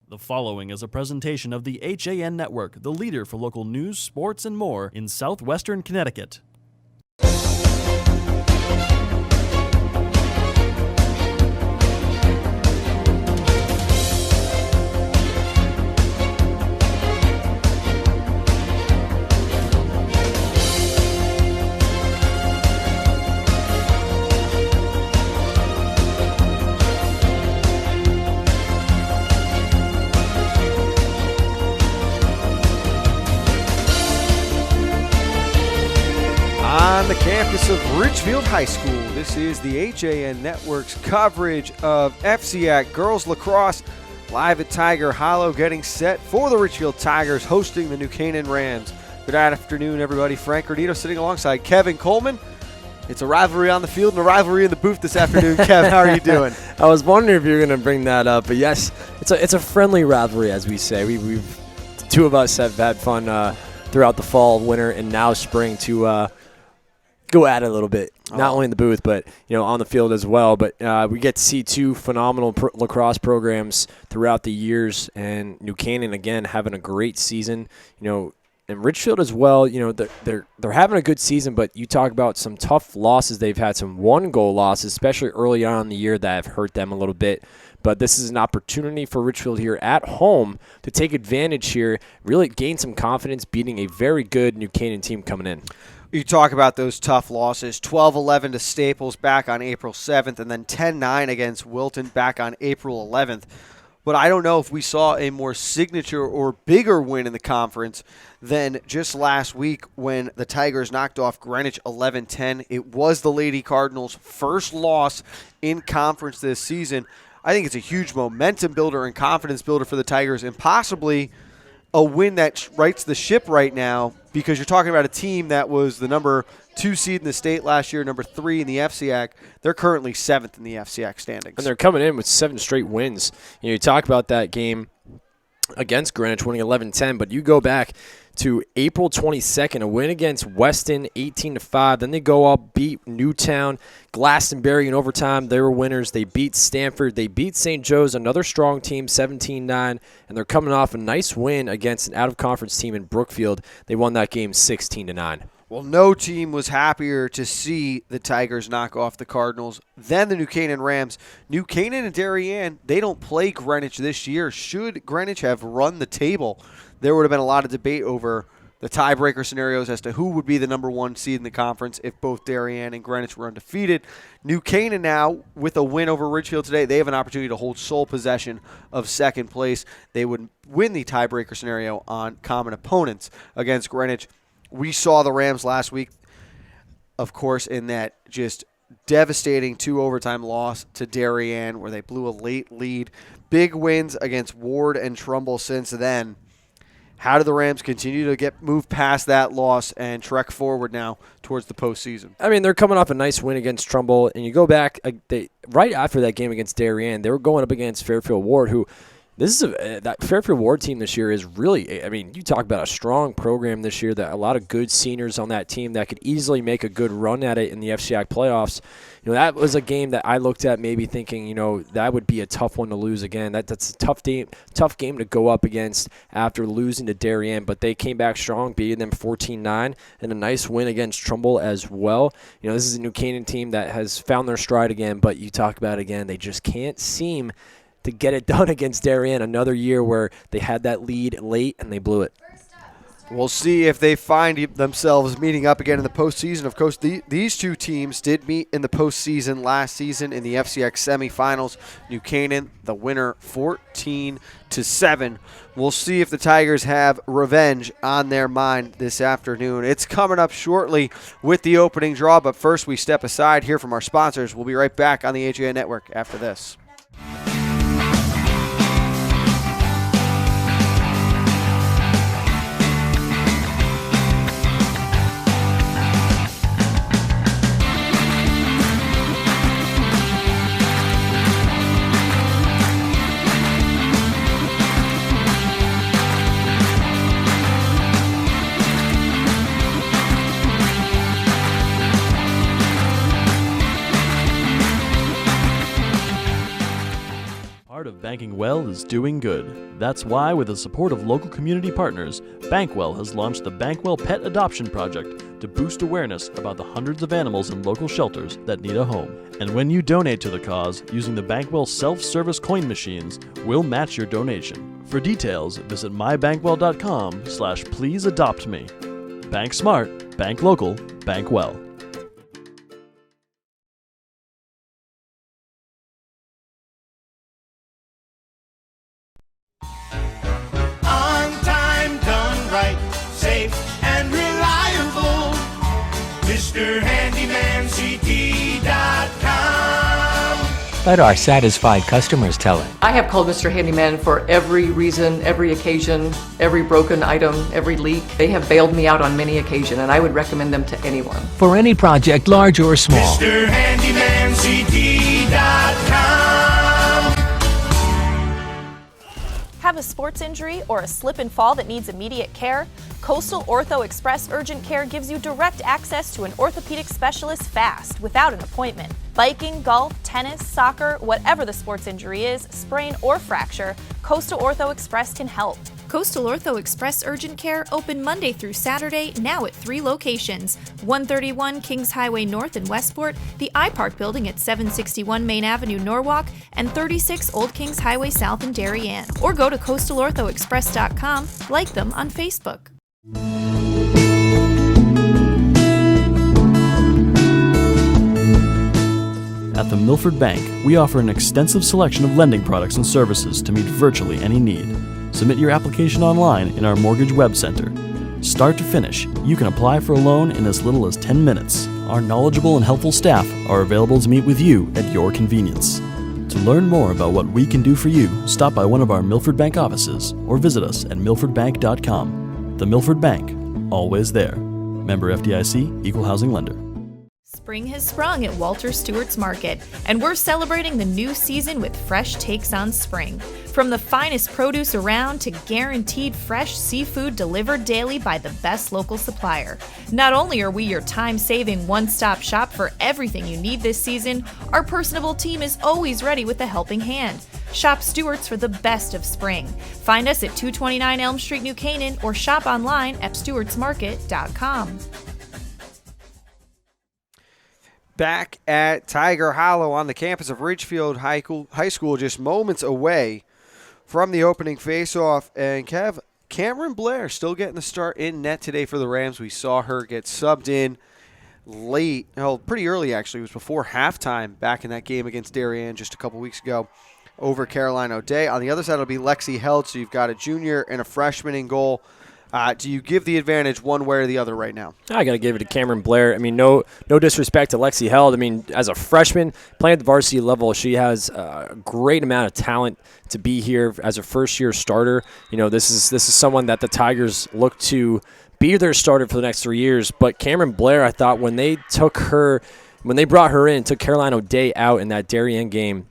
The following is a presentation of the HAN Network, the leader for local news, sports, and more in southwestern Connecticut. On the campus of Ridgefield High School, this is the HAN Network's coverage of FCIAC Girls Lacrosse, live at Tiger Hollow, getting set for the Ridgefield Tigers, hosting the new Canaan Rams. Good afternoon, everybody. Frank Gordito sitting alongside Kevin Coleman. It's a rivalry on the field and a rivalry in the booth this afternoon. Kev, how are you doing? I was wondering if you were going to bring that up, but yes, it's a friendly rivalry, as we say. We've two of us have had fun throughout the fall, winter, and now spring to go at it a little bit, not only in the booth, but on the field as well. But we get to see two phenomenal lacrosse programs throughout the years, and New Canaan again having a great season. And Ridgefield as well. They're having a good season, but you talk about some tough losses. They've had some one-goal losses, especially early on in the year, that have hurt them a little bit. But this is an opportunity for Ridgefield here at home to take advantage here, really gain some confidence, beating a very good New Canaan team coming in. You talk about those tough losses, 12-11 to Staples back on April 7th, and then 10-9 against Wilton back on April 11th. But I don't know if we saw a more signature or bigger win in the conference than just last week when the Tigers knocked off Greenwich 11-10. It was the Lady Cardinals' first loss in conference this season. I think it's a huge momentum builder and confidence builder for the Tigers, and possibly a win that rights the ship right now, because you're talking about a team that was the number 2 seed in the state last year, number 3 in the FCIAC. They're currently 7th in the FCIAC standings. And they're coming in with 7 straight wins. You talk about that game against Greenwich winning 11-10, but you go back to April 22nd, a win against Weston 18-5. Then they go up, beat Newtown, Glastonbury in overtime. They were winners. They beat Stanford. They beat St. Joe's, another strong team, 17-9. And they're coming off a nice win against an out-of-conference team in Brookfield. They won that game 16-9. Well, no team was happier to see the Tigers knock off the Cardinals than the New Canaan Rams. New Canaan and Darien, they don't play Greenwich this year. Should Greenwich have run the table, there would have been a lot of debate over the tiebreaker scenarios as to who would be the number 1 seed in the conference if both Darien and Greenwich were undefeated. New Canaan now, with a win over Ridgefield today, they have an opportunity to hold sole possession of second place. They would win the tiebreaker scenario on common opponents against Greenwich. We saw the Rams last week, of course, in that just devastating 2-overtime loss to Darien where they blew a late lead. Big wins against Ward and Trumbull since then. How do the Rams continue to move past that loss and trek forward now towards the postseason? I mean, they're coming off a nice win against Trumbull, and you go back right after that game against Darien, they were going up against Fairfield Ward, who that Fairfield Ward team this year is really, you talk about a strong program this year, that a lot of good seniors on that team that could easily make a good run at it in the FCIAC playoffs. That was a game that I looked at maybe thinking, that would be a tough one to lose again. That's a tough game to go up against after losing to Darien, but they came back strong, beating them 14-9, and a nice win against Trumbull as well. This is a New Canaan team that has found their stride again, but you talk about, again, they just can't seem to get it done against Darien. Another year where they had that lead late and they blew it. We'll see if they find themselves meeting up again in the postseason. Of course, these two teams did meet in the postseason last season in the FCIAC semifinals. New Canaan, the winner, 14-7. We'll see if the Tigers have revenge on their mind this afternoon. It's coming up shortly with the opening draw, but first we step aside, hear from our sponsors. We'll be right back on the HAN Network after this. Banking well is doing good. That's why, with the support of local community partners, Bankwell has launched the Bankwell Pet Adoption Project to boost awareness about the hundreds of animals in local shelters that need a home. And when you donate to the cause using the Bankwell self-service coin machines, we'll match your donation. For details, visit mybankwell.com/pleaseadoptme. Bank smart, bank local, bank well. On time, done right, safe and reliable. MrHandymanCT.com. Let our satisfied customers tell it. I have called Mr. Handyman for every reason, every occasion, every broken item, every leak. They have bailed me out on many occasions, and I would recommend them to anyone. For any project, large or small. MrHandymanCT.com. Have a sports injury or a slip and fall that needs immediate care? Coastal Ortho Express Urgent Care gives you direct access to an orthopedic specialist fast, without an appointment. Biking, golf, tennis, soccer, whatever the sports injury is, sprain or fracture, Coastal Ortho Express can help. Coastal Ortho Express Urgent Care open Monday through Saturday, now at 3 locations: 131 Kings Highway North in Westport, the iPark building at 761 Main Avenue Norwalk, and 36 Old Kings Highway South in Darien. Or go to coastalorthoexpress.com, like them on Facebook. At the Milford Bank, we offer an extensive selection of lending products and services to meet virtually any need. Submit your application online in our Mortgage Web Center. Start to finish, you can apply for a loan in as little as 10 minutes. Our knowledgeable and helpful staff are available to meet with you at your convenience. To learn more about what we can do for you, stop by one of our Milford Bank offices or visit us at milfordbank.com. The Milford Bank, always there. Member FDIC, Equal Housing Lender. Spring has sprung at Walter Stewart's Market, and we're celebrating the new season with fresh takes on spring. From the finest produce around to guaranteed fresh seafood delivered daily by the best local supplier. Not only are we your time-saving one-stop shop for everything you need this season, our personable team is always ready with a helping hand. Shop Stewart's for the best of spring. Find us at 229 Elm Street, New Canaan, or shop online at stewartsmarket.com. Back at Tiger Hollow on the campus of Ridgefield High School, just moments away from the opening faceoff. And Kev, Cameron Blair still getting the start in net today for the Rams. We saw her get subbed in late, pretty early actually. It was before halftime back in that game against Darien just a couple weeks ago over Caroline O'Day. On the other side, it'll be Lexi Held, so you've got a junior and a freshman in goal. Do you give the advantage one way or the other right now? I got to give it to Cameron Blair. I mean, no disrespect to Lexi Held. I mean, as a freshman playing at the varsity level, she has a great amount of talent to be here as a first-year starter. You know, this is someone that the Tigers look to be their starter for the next 3 years. But Cameron Blair, I thought when they brought her in, took Caroline O'Day out in that Darien game,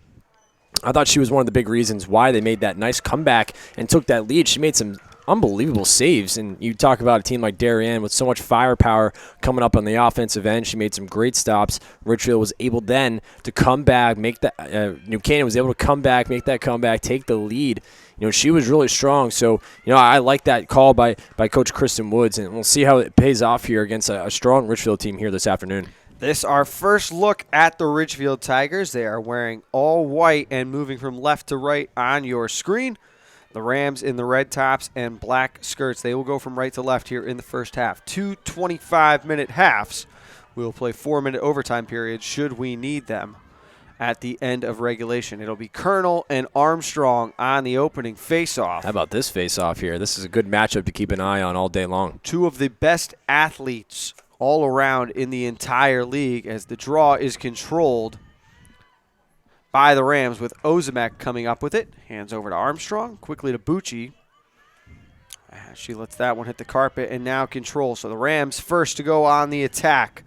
I thought she was one of the big reasons why they made that nice comeback and took that lead. She made some unbelievable saves, and you talk about a team like Darien with so much firepower coming up on the offensive end. She made some great stops. Ridgefield was able then to come back, make that. New Canaan was able to come back, make that comeback, take the lead. You know, she was really strong. So, you know, I like that call by Coach Kristen Woods, and we'll see how it pays off here against a strong Ridgefield team here this afternoon. This our first look at the Ridgefield Tigers. They are wearing all white and moving from left to right on your screen. The Rams in the red tops and black skirts. They will go from right to left here in the first half. 2 25-minute halves. We will play 4-minute overtime periods should we need them at the end of regulation. It'll be Colonel and Armstrong on the opening faceoff. How about this faceoff here? This is a good matchup to keep an eye on all day long. Two of the best athletes all around in the entire league as the draw is controlled by the Rams with Ozimek coming up with it. Hands over to Armstrong, quickly to Bucci. She lets that one hit the carpet and now control. So the Rams first to go on the attack.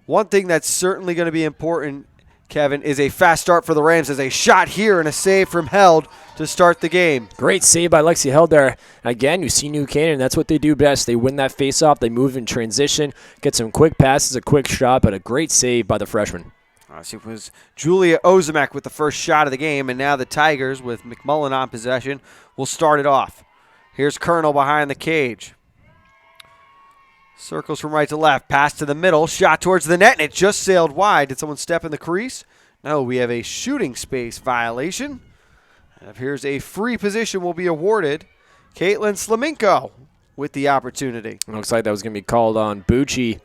One thing that's certainly going to be important, Kevin, is a fast start for the Rams as a shot here and a save from Held to start the game. Great save by Lexi Held there. Again, you see New Canaan, that's what they do best. They win that faceoff, they move in transition, get some quick passes, a quick shot, but a great save by the freshman. It was Julia Ozimek with the first shot of the game, and now the Tigers, with McMullen on possession, will start it off. Here's Colonel behind the cage. Circles from right to left, pass to the middle, shot towards the net, and it just sailed wide. Did someone step in the crease? No, we have a shooting space violation. And it appears a free position will be awarded. Caitlin Slaminko with the opportunity. It looks like that was going to be called on Bucci.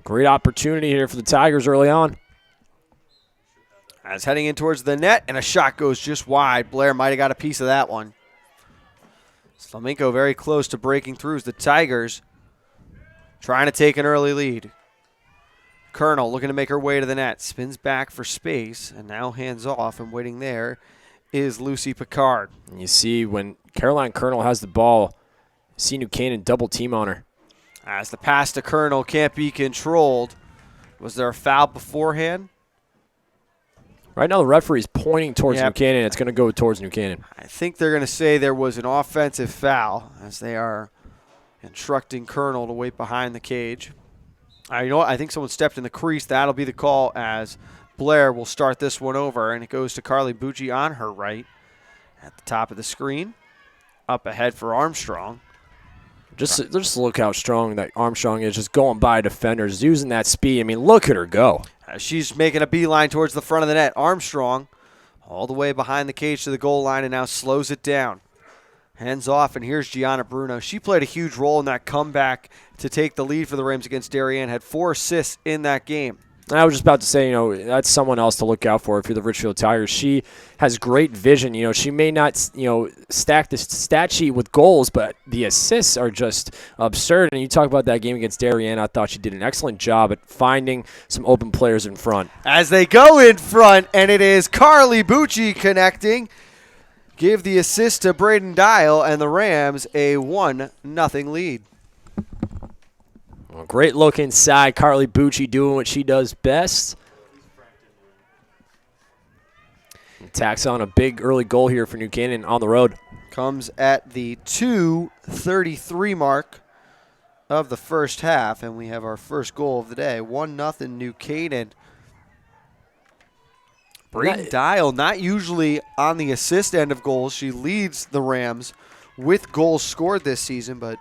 Great opportunity here for the Tigers early on. As heading in towards the net, and a shot goes just wide. Blair might have got a piece of that one. Slaminko very close to breaking through as the Tigers trying to take an early lead. Colonel looking to make her way to the net. Spins back for space, and now hands off, and waiting there is Lucy Picard. And you see when Caroline Colonel has the ball, see New Canaan double team on her. As the pass to Colonel can't be controlled. Was there a foul beforehand? Right now the referee's pointing towards Yep. New Canaan. It's going to go towards New Canaan. I think they're going to say there was an offensive foul as they are instructing Colonel to wait behind the cage. You know what? I think someone stepped in the crease. That'll be the call as Blair will start this one over, and it goes to Carly Bucci on her right at the top of the screen. Up ahead for Armstrong. Just look how strong that Armstrong is, just going by defenders, using that speed. I mean, look at her go. She's making a beeline towards the front of the net. Armstrong all the way behind the cage to the goal line and now slows it down. Hands off, and here's Gianna Bruno. She played a huge role in that comeback to take the lead for the Rams against Darien, had 4 assists in that game. I was just about to say, that's someone else to look out for if you're the Ridgefield Tigers. She has great vision. She may not, stack the stat sheet with goals, but the assists are just absurd. And you talk about that game against Darien, I thought she did an excellent job at finding some open players in front. As they go in front, and it is Carly Bucci connecting. Give the assist to Braden Dial, and the Rams a 1-0 lead. Well, great look inside. Carly Bucci doing what she does best. Tacks on a big early goal here for New Canaan on the road. Comes at the 2:33 mark of the first half, and we have our first goal of the day. 1-0 New Canaan. Braden Dial, not usually on the assist end of goals. She leads the Rams with goals scored this season, but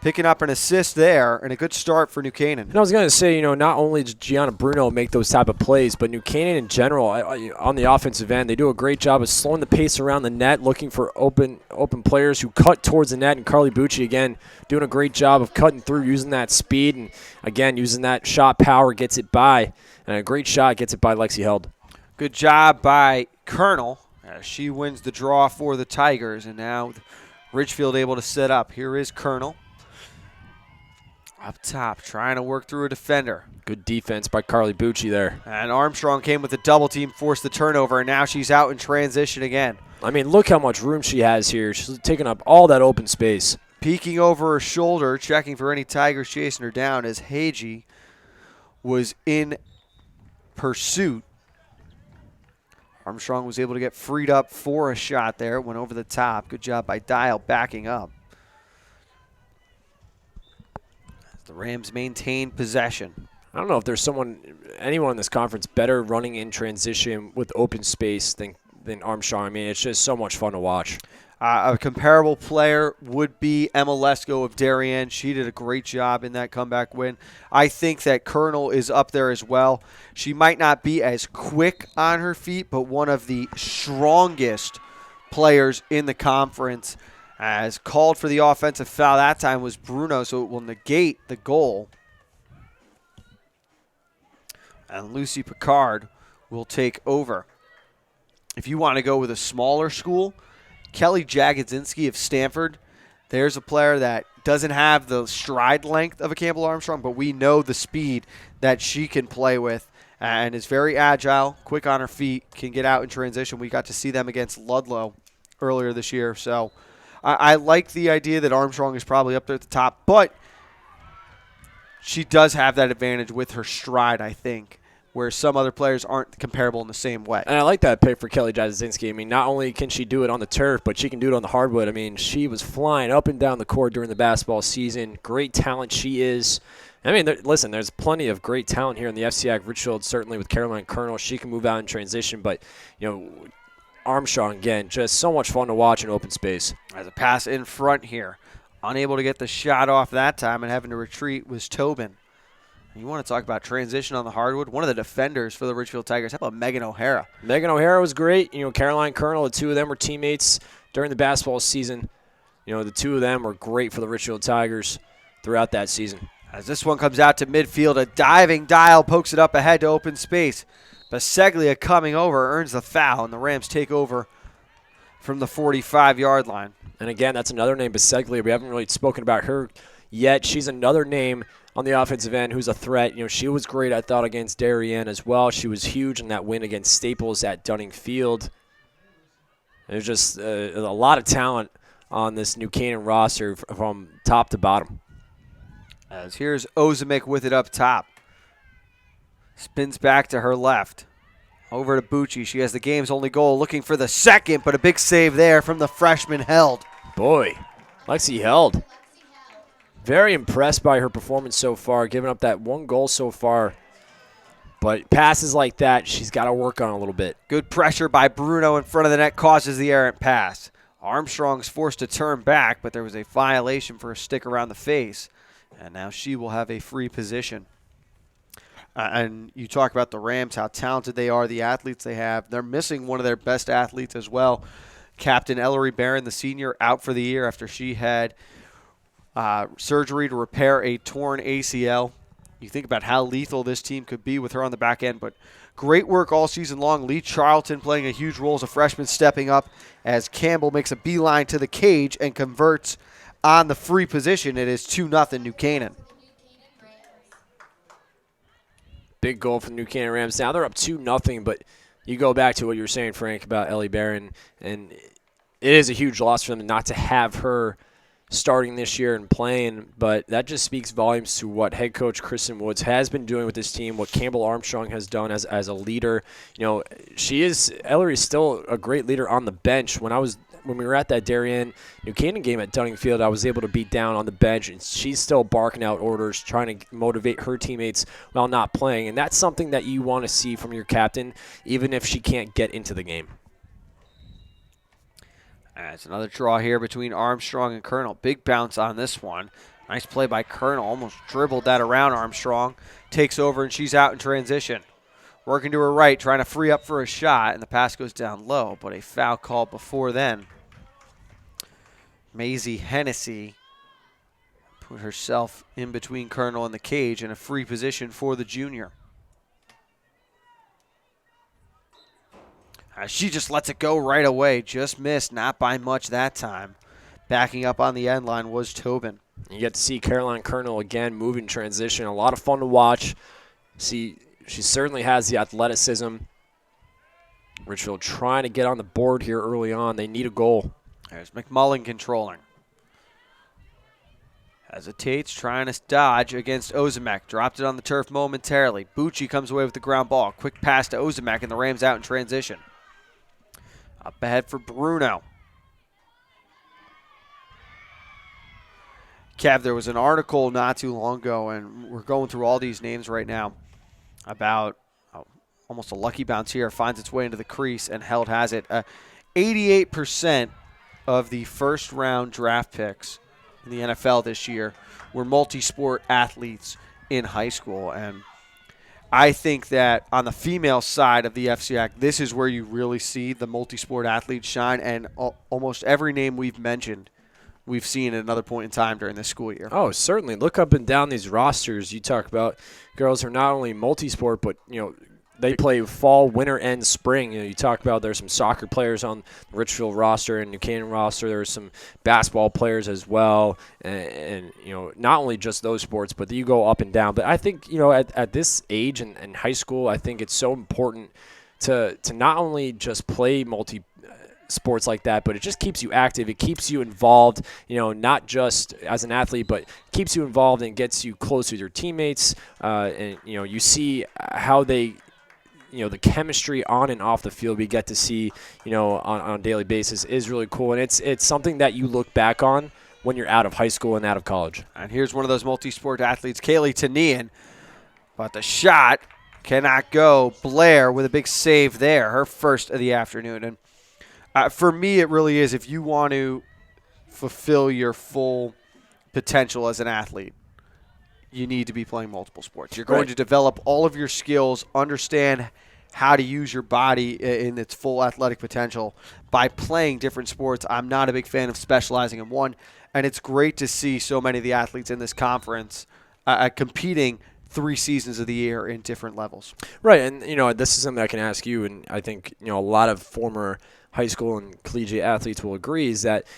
picking up an assist there and a good start for New Canaan. And I was going to say, not only does Gianna Bruno make those type of plays, but New Canaan in general, on the offensive end, they do a great job of slowing the pace around the net, looking for open players who cut towards the net. And Carly Bucci, again, doing a great job of cutting through, using that speed, and, again, using that shot power, gets it by. And a great shot gets it by Lexi Held. Good job by Colonel. She wins the draw for the Tigers, and now Ridgefield able to set up. Here is Colonel. Up top, trying to work through a defender. Good defense by Carly Bucci there. And Armstrong came with a double team, forced the turnover, and now she's out in transition again. I mean, look how much room she has here. She's taking up all that open space. Peeking over her shoulder, checking for any Tigers chasing her down as Hagee was in pursuit. Armstrong was able to get freed up for a shot there. Went over the top. Good job by Dial backing up. The Rams maintain possession. I don't know if there's anyone in this conference better running in transition with open space than Armstrong. I mean, it's just so much fun to watch. A comparable player would be Emma Lesko of Darien. She did a great job in that comeback win. I think that Colonel is up there as well. She might not be as quick on her feet, but one of the strongest players in the conference. As called for the offensive foul that time was Bruno, so it will negate the goal. And Lucy Picard will take over. If you want to go with a smaller school, Kelly Jagodzinski of Stanford, there's a player that doesn't have the stride length of a Campbell Armstrong, but we know the speed that she can play with and is very agile, quick on her feet, can get out in transition. We got to see them against Ludlow earlier this year. So I like the idea that Armstrong is probably up there at the top, but she does have that advantage with her stride, I think, where some other players aren't comparable in the same way. And I like that pick for Kelly Jazinski. I mean, not only can she do it on the turf, but she can do it on the hardwood. I mean, she was flying up and down the court during the basketball season. Great talent she is. I mean, listen, there's plenty of great talent here in the FCIAC Ridgefield, certainly with Caroline Colonel. She can move out in transition, but, Armstrong, again, just so much fun to watch in open space. As a pass in front here. Unable to get the shot off that time and having to retreat was Tobin. You want to talk about transition on the hardwood? One of the defenders for the Ridgefield Tigers. How about Megan O'Hara? Megan O'Hara was great. Caroline Colonel, the two of them were teammates during the basketball season. The two of them were great for the Ridgefield Tigers throughout that season. As this one comes out to midfield, a diving dial pokes it up ahead to open space. Baseglia coming over earns the foul, and the Rams take over from the 45-yard line. And again, that's another name, Baseglia. We haven't really spoken about her yet. She's another name on the offensive end who's a threat. She was great, I thought, against Darien as well. She was huge in that win against Staples at Dunning Field. There's just a lot of talent on this New Canaan roster from top to bottom. As here's Ozemick with it up top. Spins back to her left. Over to Bucci. She has the game's only goal, looking for the second, but a big save there from the freshman Held. Boy, Lexi Held. Very impressed by her performance so far, giving up that one goal so far. But passes like that, she's got to work on a little bit. Good pressure by Bruno in front of the net causes the errant pass. Armstrong's forced to turn back, but there was a violation for a stick around the face. And now she will have a free position. And you talk about the Rams, how talented they are, the athletes they have. They're missing one of their best athletes as well. Captain Ellery Barron, the senior, out for the year after she had surgery to repair a torn ACL. You think about how lethal this team could be with her on the back end, but great work all season long. Lee Charlton playing a huge role as a freshman, stepping up as Campbell makes a beeline to the cage and converts on the free position. It is 2-0 New Canaan. Big goal for the New Canaan Rams. Now they're up 2-0, but you go back to what you were saying, Frank, about Ellie Barron, and it is a huge loss for them not to have her starting this year and playing, but that just speaks volumes to what head coach Kristen Woods has been doing with this team, what Campbell Armstrong has done as a leader. Ellery is still a great leader on the bench. When we were at that Darien New Canaan game at Dunning Field, I was able to beat down on the bench, and she's still barking out orders, trying to motivate her teammates while not playing. And that's something that you want to see from your captain, even if she can't get into the game. It's another draw here between Armstrong and Colonel. Big bounce on this one. Nice play by Colonel. Almost dribbled that around Armstrong. Takes over, and she's out in transition. Working to her right, trying to free up for a shot, and the pass goes down low, but a foul call before then. Maisie Hennessy put herself in between Colonel and the cage in a free position for the junior. She just lets it go right away. Just missed, not by much that time. Backing up on the end line was Tobin. You get to see Caroline Colonel again move in transition. A lot of fun to watch. She certainly has the athleticism. Ridgefield trying to get on the board here early on. They need a goal. There's McMullen controlling. Hesitates, trying to dodge against Ozemek. Dropped it on the turf momentarily. Bucci comes away with the ground ball. Quick pass to Ozemek, and the Rams out in transition. Up ahead for Bruno. Kev, there was an article not too long ago, and we're going through all these names right now, about almost a lucky bounce here. Finds its way into the crease, and Held has it. 88% of the first-round draft picks in the NFL this year were multi-sport athletes in high school, and I think that on the female side of the FCIAC, this is where you really see the multi-sport athletes shine, and almost every name we've mentioned, we've seen at another point in time during this school year. Oh, certainly. Look up and down these rosters. You talk about girls who are not only multi-sport, but, they play fall, winter, and spring. You talk about there's some soccer players on the Ridgefield roster and New Canaan roster. There's some basketball players as well, and not only just those sports, but you go up and down. But I think at this age in high school, I think it's so important to not only just play sports like that, but it just keeps you active. It keeps you involved, not just as an athlete, but keeps you involved and gets you close with your teammates. And you see how they, the chemistry on and off the field we get to see, on a daily basis is really cool. And it's something that you look back on when you're out of high school and out of college. And here's one of those multi-sport athletes, Kaylee Tinian. But the shot cannot go. Blair with a big save there, her first of the afternoon. And for me, it really is, if you want to fulfill your full potential as an athlete, you need to be playing multiple sports. You're going to develop all of your skills, understand how to use your body in its full athletic potential by playing different sports. I'm not a big fan of specializing in one, and it's great to see so many of the athletes in this conference competing 3 seasons of the year in different levels. Right, and this is something I can ask you, and I think a lot of former high school and collegiate athletes will agree, is that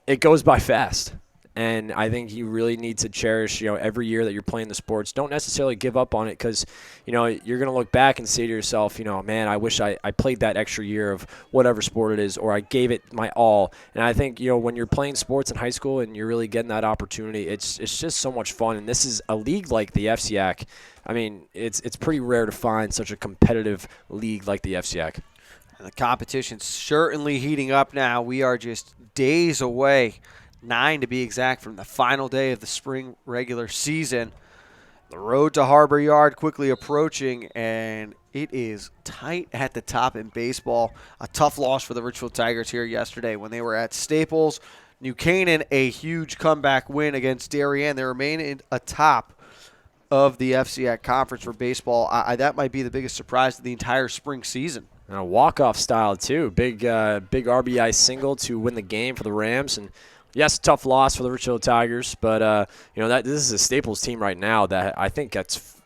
it goes by fast. And I think you really need to cherish, every year that you're playing the sports. Don't necessarily give up on it, because, you're going to look back and say to yourself, man, I wish I played that extra year of whatever sport it is, or I gave it my all. And I think, when you're playing sports in high school and you're really getting that opportunity, it's just so much fun. And this is a league like the FCIAC. I mean, it's pretty rare to find such a competitive league like the FCIAC. And the competition's certainly heating up now. We are just days away, 9 to be exact, from the final day of the spring regular season. The road to Harbor Yard quickly approaching, and it is tight at the top in baseball. A tough loss for the Ridgefield Tigers here yesterday when they were at Staples. New Canaan, a huge comeback win against Darien. They remain atop of the FCIAC conference for baseball. That might be the biggest surprise of the entire spring season. And a walk-off style, too. Big RBI single to win the game for the Rams. And yes, tough loss for the Ridgefield Tigers, but this is a Staples team right now that I think that's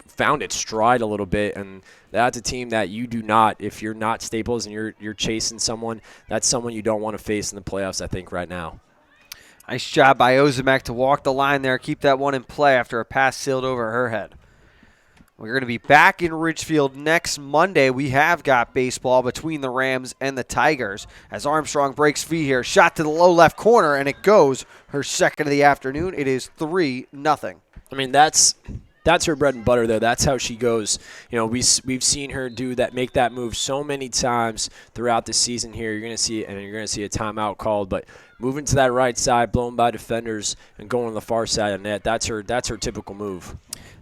found its stride a little bit, and that's a team that you do not, if you're not Staples and you're chasing someone, that's someone you don't want to face in the playoffs, I think, right now. Nice job by Ozimek to walk the line there, keep that one in play after a pass sailed over her head. We're going to be back in Ridgefield next Monday. We have got baseball between the Rams and the Tigers as Armstrong breaks free here. Shot to the low left corner, and it goes her second of the afternoon. It is 3-0. I mean, that's her bread and butter, though. That's how she goes. We've seen her make that move so many times throughout the season here. You're going to see it, and you're going to see a timeout called, but moving to that right side, blown by defenders, and going on the far side of net, that's her typical move.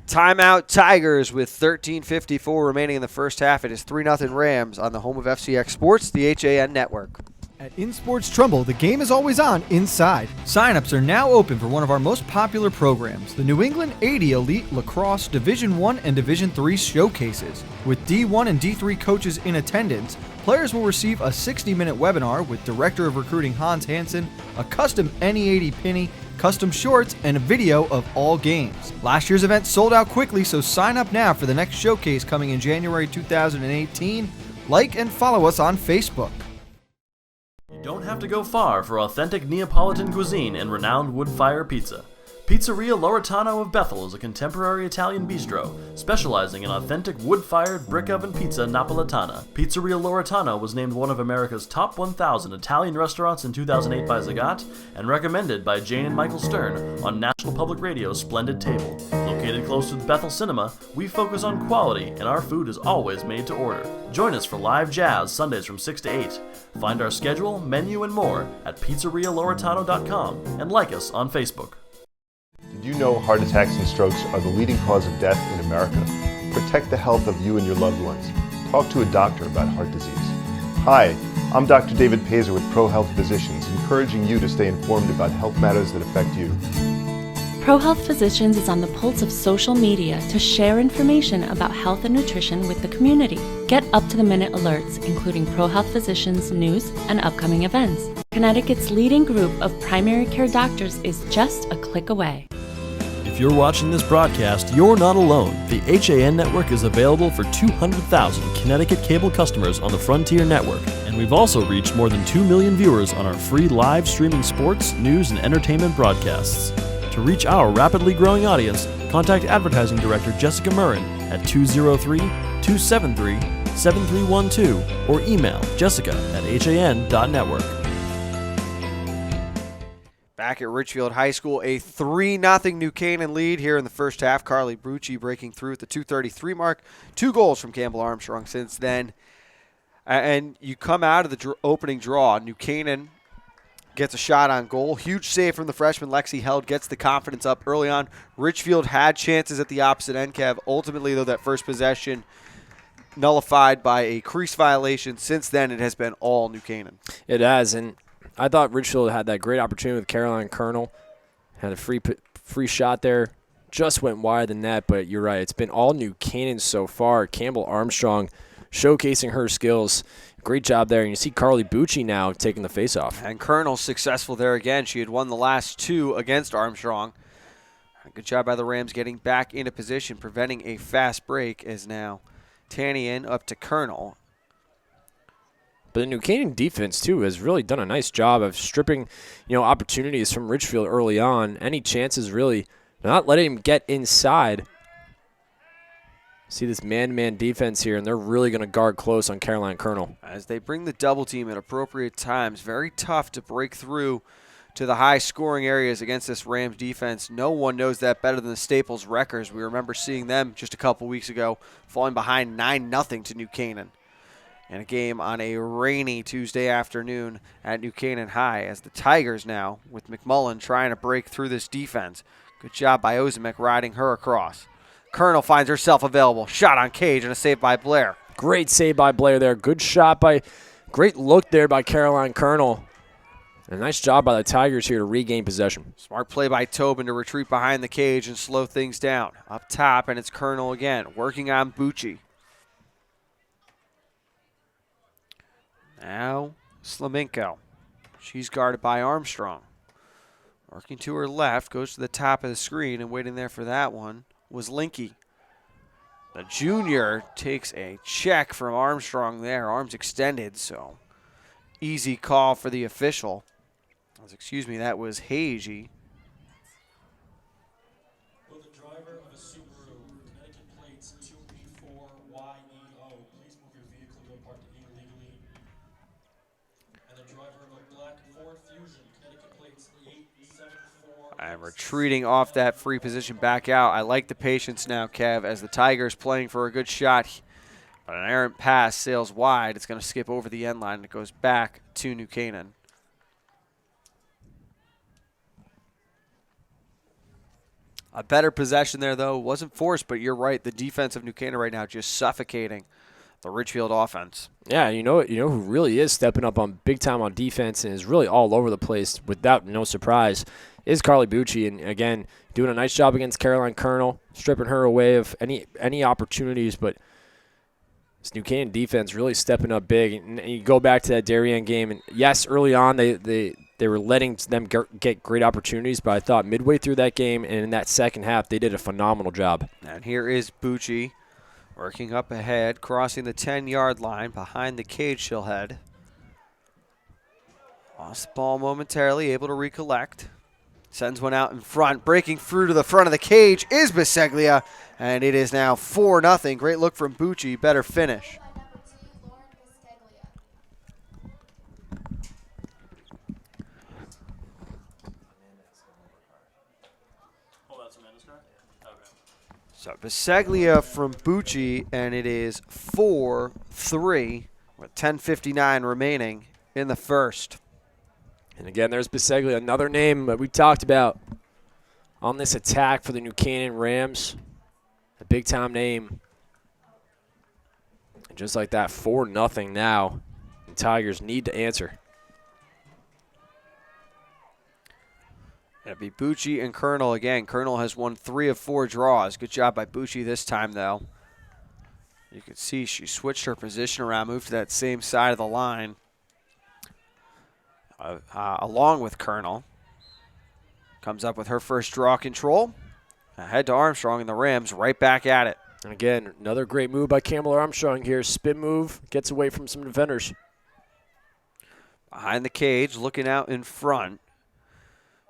Timeout Tigers with 13:54 remaining in the first half. It is 3-0 Rams on the home of FCX Sports, the HAN Network. At InSports Trumbull, the game is always on inside. Sign-ups are now open for one of our most popular programs, the New England 80 Elite Lacrosse Division I and Division III showcases. With D1 and D3 coaches in attendance, players will receive a 60-minute webinar with Director of Recruiting Hans Hansen, a custom NE80 penny, custom shorts, and a video of all games. Last year's event sold out quickly, so sign up now for the next showcase coming in January 2018. Like and follow us on Facebook. You don't have to go far for authentic Neapolitan cuisine and renowned wood-fire pizza. Pizzeria Loretano of Bethel is a contemporary Italian bistro, specializing in authentic wood-fired brick oven pizza Napolitana. Pizzeria Loretano was named one of America's top 1,000 Italian restaurants in 2008 by Zagat, and recommended by Jane and Michael Stern on National Public Radio's Splendid Table. Located close to the Bethel Cinema, we focus on quality, and our food is always made to order. Join us for live jazz Sundays from 6 to 8. Find our schedule, menu, and more at pizzerialoretano.com, and like us on Facebook. Did you know heart attacks and strokes are the leading cause of death in America? Protect the health of you and your loved ones. Talk to a doctor about heart disease. Hi, I'm Dr. David Pazer with ProHealth Physicians, encouraging you to stay informed about health matters that affect you. ProHealth Physicians is on the pulse of social media to share information about health and nutrition with the community. Get up-to-the-minute alerts, including ProHealth Physicians news and upcoming events. Connecticut's leading group of primary care doctors is just a click away. If you're watching this broadcast, you're not alone. The HAN Network is available for 200,000 Connecticut cable customers on the Frontier Network, and we've also reached more than 2 million viewers on our free live streaming sports, news, and entertainment broadcasts. To reach our rapidly growing audience, contact Advertising Director Jessica Murrin at 203-273-5700. 888-7312 or email jessica@han.network. Back at Ridgefield High School, a 3-0 New Canaan lead here in the first half. Carly Bucci breaking through at the 2:33 mark. 2 goals from Campbell Armstrong since then. And you come out of the opening draw. New Canaan gets a shot on goal. Huge save from the freshman Lexi Held, gets the confidence up early on. Ridgefield had chances at the opposite end, Kev. Ultimately, though, that first possession nullified by a crease violation. Since then, it has been all New Canaan. It has, and I thought Ridgefield had that great opportunity with Caroline Colonel. Had a free shot there. Just went wide of the net, but you're right. It's been all New Canaan so far. Campbell Armstrong showcasing her skills. Great job there. And you see Carly Bucci now taking the faceoff. And Colonel successful there again. She had won the last 2 against Armstrong. Good job by the Rams getting back into position, preventing a fast break as now Tinian up to Colonel. But the New Canaan defense, too, has really done a nice job of stripping, opportunities from Ridgefield early on. Any chances, really, not letting him get inside. See this man-to-man defense here, and they're really going to guard close on Caroline Colonel. As they bring the double team at appropriate times, very tough to break through to the high-scoring areas against this Rams defense. No one knows that better than the Staples Wreckers. We remember seeing them just a couple weeks ago falling behind 9-0 to New Canaan. And a game on a rainy Tuesday afternoon at New Canaan High as the Tigers now, with McMullen trying to break through this defense. Good job by Ozimek riding her across. Colonel finds herself available. Shot on Cage and a save by Blair. Great save by Blair there. Good shot great look there by Caroline Colonel. And a nice job by the Tigers here to regain possession. Smart play by Tobin to retreat behind the cage and slow things down. Up top, and it's Colonel again, working on Bucci. Now, Slaminko. She's guarded by Armstrong. Working to her left, goes to the top of the screen, and waiting there for that one was Linky. The junior takes a check from Armstrong there, arms extended, so easy call for the official. Excuse me, that was Hagee. Will the driver of a Subaru, Connecticut plates 2B4YEO, please move your vehicle to a parked illegally? And the driver of a black Ford Fusion, Connecticut plates 874. I'm retreating off that free position back out. I like the patience now, Kev, as the Tigers playing for a good shot. But an errant pass sails wide. It's going to skip over the end line. It goes back to New Canaan. A better possession there, though. Wasn't forced, but you're right. The defense of New Canaan right now just suffocating the Ridgefield offense. Yeah, you know who really is stepping up on big time on defense and is really all over the place without no surprise is Carly Bucci. And again, doing a nice job against Caroline Colonel, stripping her away of any opportunities. But this New Canaan defense really stepping up big. And you go back to that Darien game, and yes, early on they were letting them get great opportunities, but I thought midway through that game and in that second half, they did a phenomenal job. And here is Bucci working up ahead, crossing the 10-yard line behind the cage she'll head. Lost the ball momentarily, able to recollect. Sends one out in front. Breaking through to the front of the cage is Biseglia, and it is now 4-0. Great look from Bucci. Better finish. So Biseglia from Bucci, and it is 4-3 with 10:59 remaining in the first. And again, there's Biseglia, another name that we talked about on this attack for the New Canaan Rams. A big-time name. And just like that, 4-0 now. The Tigers need to answer. It'll be Bucci and Colonel again. Colonel has won 3 of 4 draws. Good job by Bucci this time, though. You can see she switched her position around, moved to that same side of the line. Along with Colonel. Comes up with her first draw control. Ahead to Armstrong, and the Rams right back at it. And again, another great move by Campbell Armstrong here. Spin move, gets away from some defenders. Behind the cage, looking out in front.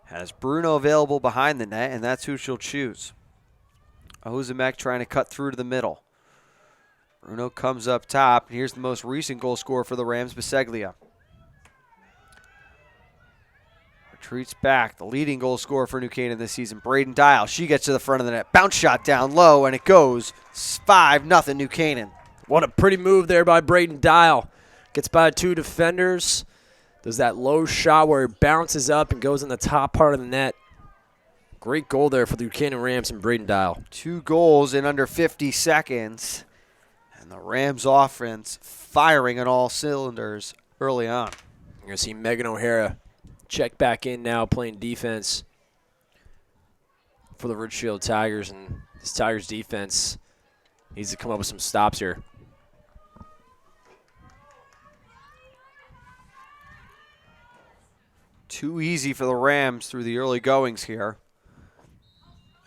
Has Bruno available behind the net, and that's who she'll choose. Ozimek trying to cut through to the middle. Bruno comes up top. Here's the most recent goal scorer for the Rams, Biseglia. Retreats back. The leading goal scorer for New Canaan this season, Braden Dial. She gets to the front of the net. Bounce shot down low, and it goes 5-0 New Canaan. What a pretty move there by Braden Dial. Gets by 2 defenders. Does that low shot where it bounces up and goes in the top part of the net. Great goal there for the Canaan Rams and Braden Dial. 2 goals in under 50 seconds. And the Rams offense firing on all cylinders early on. You're going to see Megan O'Hara check back in now, playing defense for the Ridgefield Tigers. And this Tigers defense needs to come up with some stops here. Too easy for the Rams through the early goings here.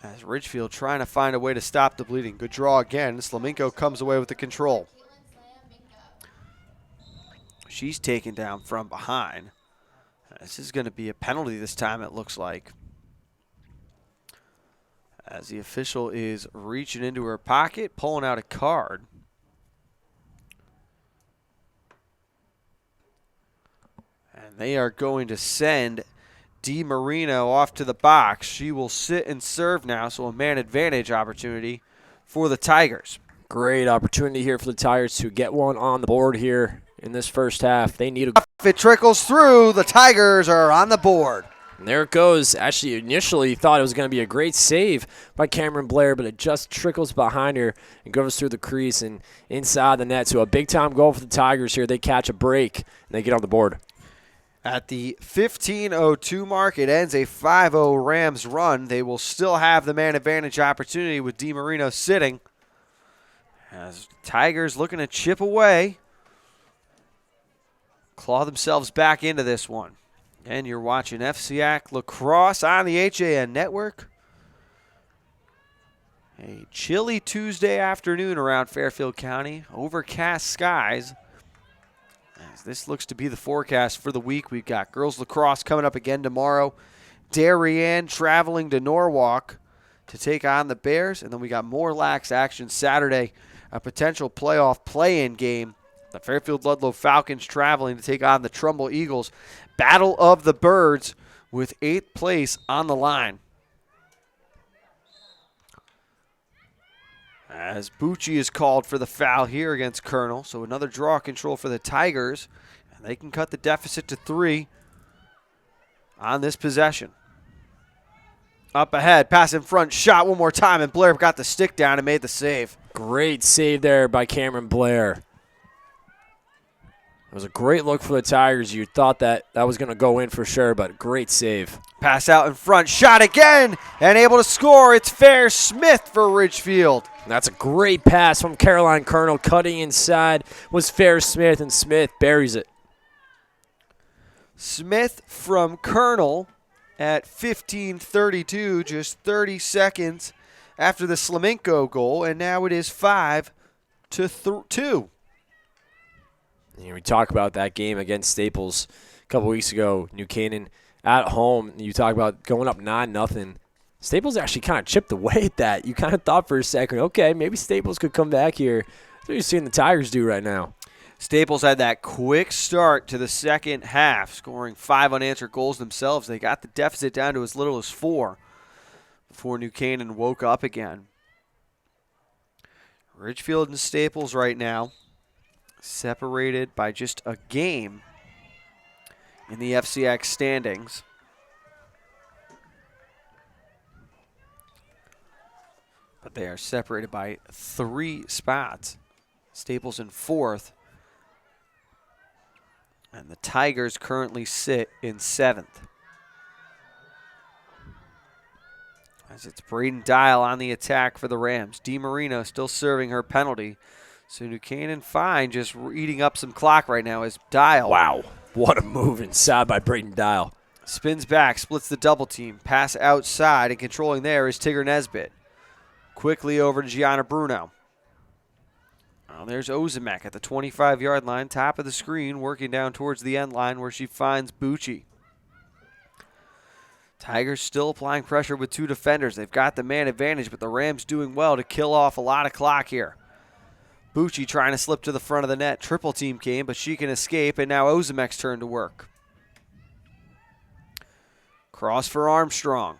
As Ridgefield trying to find a way to stop the bleeding. Good draw again. Slamenko comes away with the control. She's taken down from behind. This is going to be a penalty this time, it looks like. As the official is reaching into her pocket, pulling out a card. And they are going to send DiMarino off to the box. She will sit and serve now, so a man advantage opportunity for the Tigers. Great opportunity here for the Tigers to get one on the board here in this first half. They need a... If it trickles through, the Tigers are on the board. And there it goes. Actually, initially thought it was going to be a great save by Cameron Blair, but it just trickles behind her and goes through the crease and inside the net. So a big-time goal for the Tigers here. They catch a break, and they get on the board. At the 15:02 mark, it ends a 5-0 Rams run. They will still have the man advantage opportunity with DiMarino sitting. As Tigers looking to chip away, claw themselves back into this one. And you're watching FCIAC Lacrosse on the HAN network. A chilly Tuesday afternoon around Fairfield County. Overcast skies. As this looks to be the forecast for the week. We've got girls lacrosse coming up again tomorrow. Darien traveling to Norwalk to take on the Bears. And then we got more lax action Saturday. A potential playoff play-in game. The Fairfield Ludlow Falcons traveling to take on the Trumbull Eagles. Battle of the Birds with 8th place on the line. As Bucci is called for the foul here against Colonel. So another draw control for the Tigers. And they can cut the deficit to 3 on this possession. Up ahead, pass in front, shot one more time, and Blair got the stick down and made the save. Great save there by Cameron Blair. It was a great look for the Tigers. You thought that was going to go in for sure, but great save. Pass out in front, shot again, and able to score. It's Fair Smith for Ridgefield. That's a great pass from Caroline Colonel. Cutting inside was Fair Smith, and Smith buries it. Smith from Colonel at 15:32, just 30 seconds after the Slamenko goal, and now it is 5-2. We talk about that game against Staples a couple weeks ago. New Canaan at home. You talk about going up 9-0. Staples actually kind of chipped away at that. You kind of thought for a second, okay, maybe Staples could come back here. That's what you're seeing the Tigers do right now. Staples had that quick start to the second half, scoring 5 unanswered goals themselves. They got the deficit down to as little as 4 before New Canaan woke up again. Ridgefield and Staples right now separated by just a game in the FCIAC standings. But they are separated by 3 spots. Staples in 4th. And the Tigers currently sit in 7th. As it's Braden Dial on the attack for the Rams. DiMarino still serving her penalty. So New Canaan fine, just eating up some clock right now as Dial. Wow, what a move inside by Braden Dial. Spins back, splits the double team. Pass outside, and controlling there is Tigger Nesbitt. Quickly over to Gianna Bruno. Oh, there's Ozimek at the 25-yard line, top of the screen, working down towards the end line where she finds Bucci. Tigers still applying pressure with 2 defenders. They've got the man advantage, but the Rams doing well to kill off a lot of clock here. Bucci trying to slip to the front of the net. Triple team came, but she can escape, and now Ozemek's turn to work. Cross for Armstrong.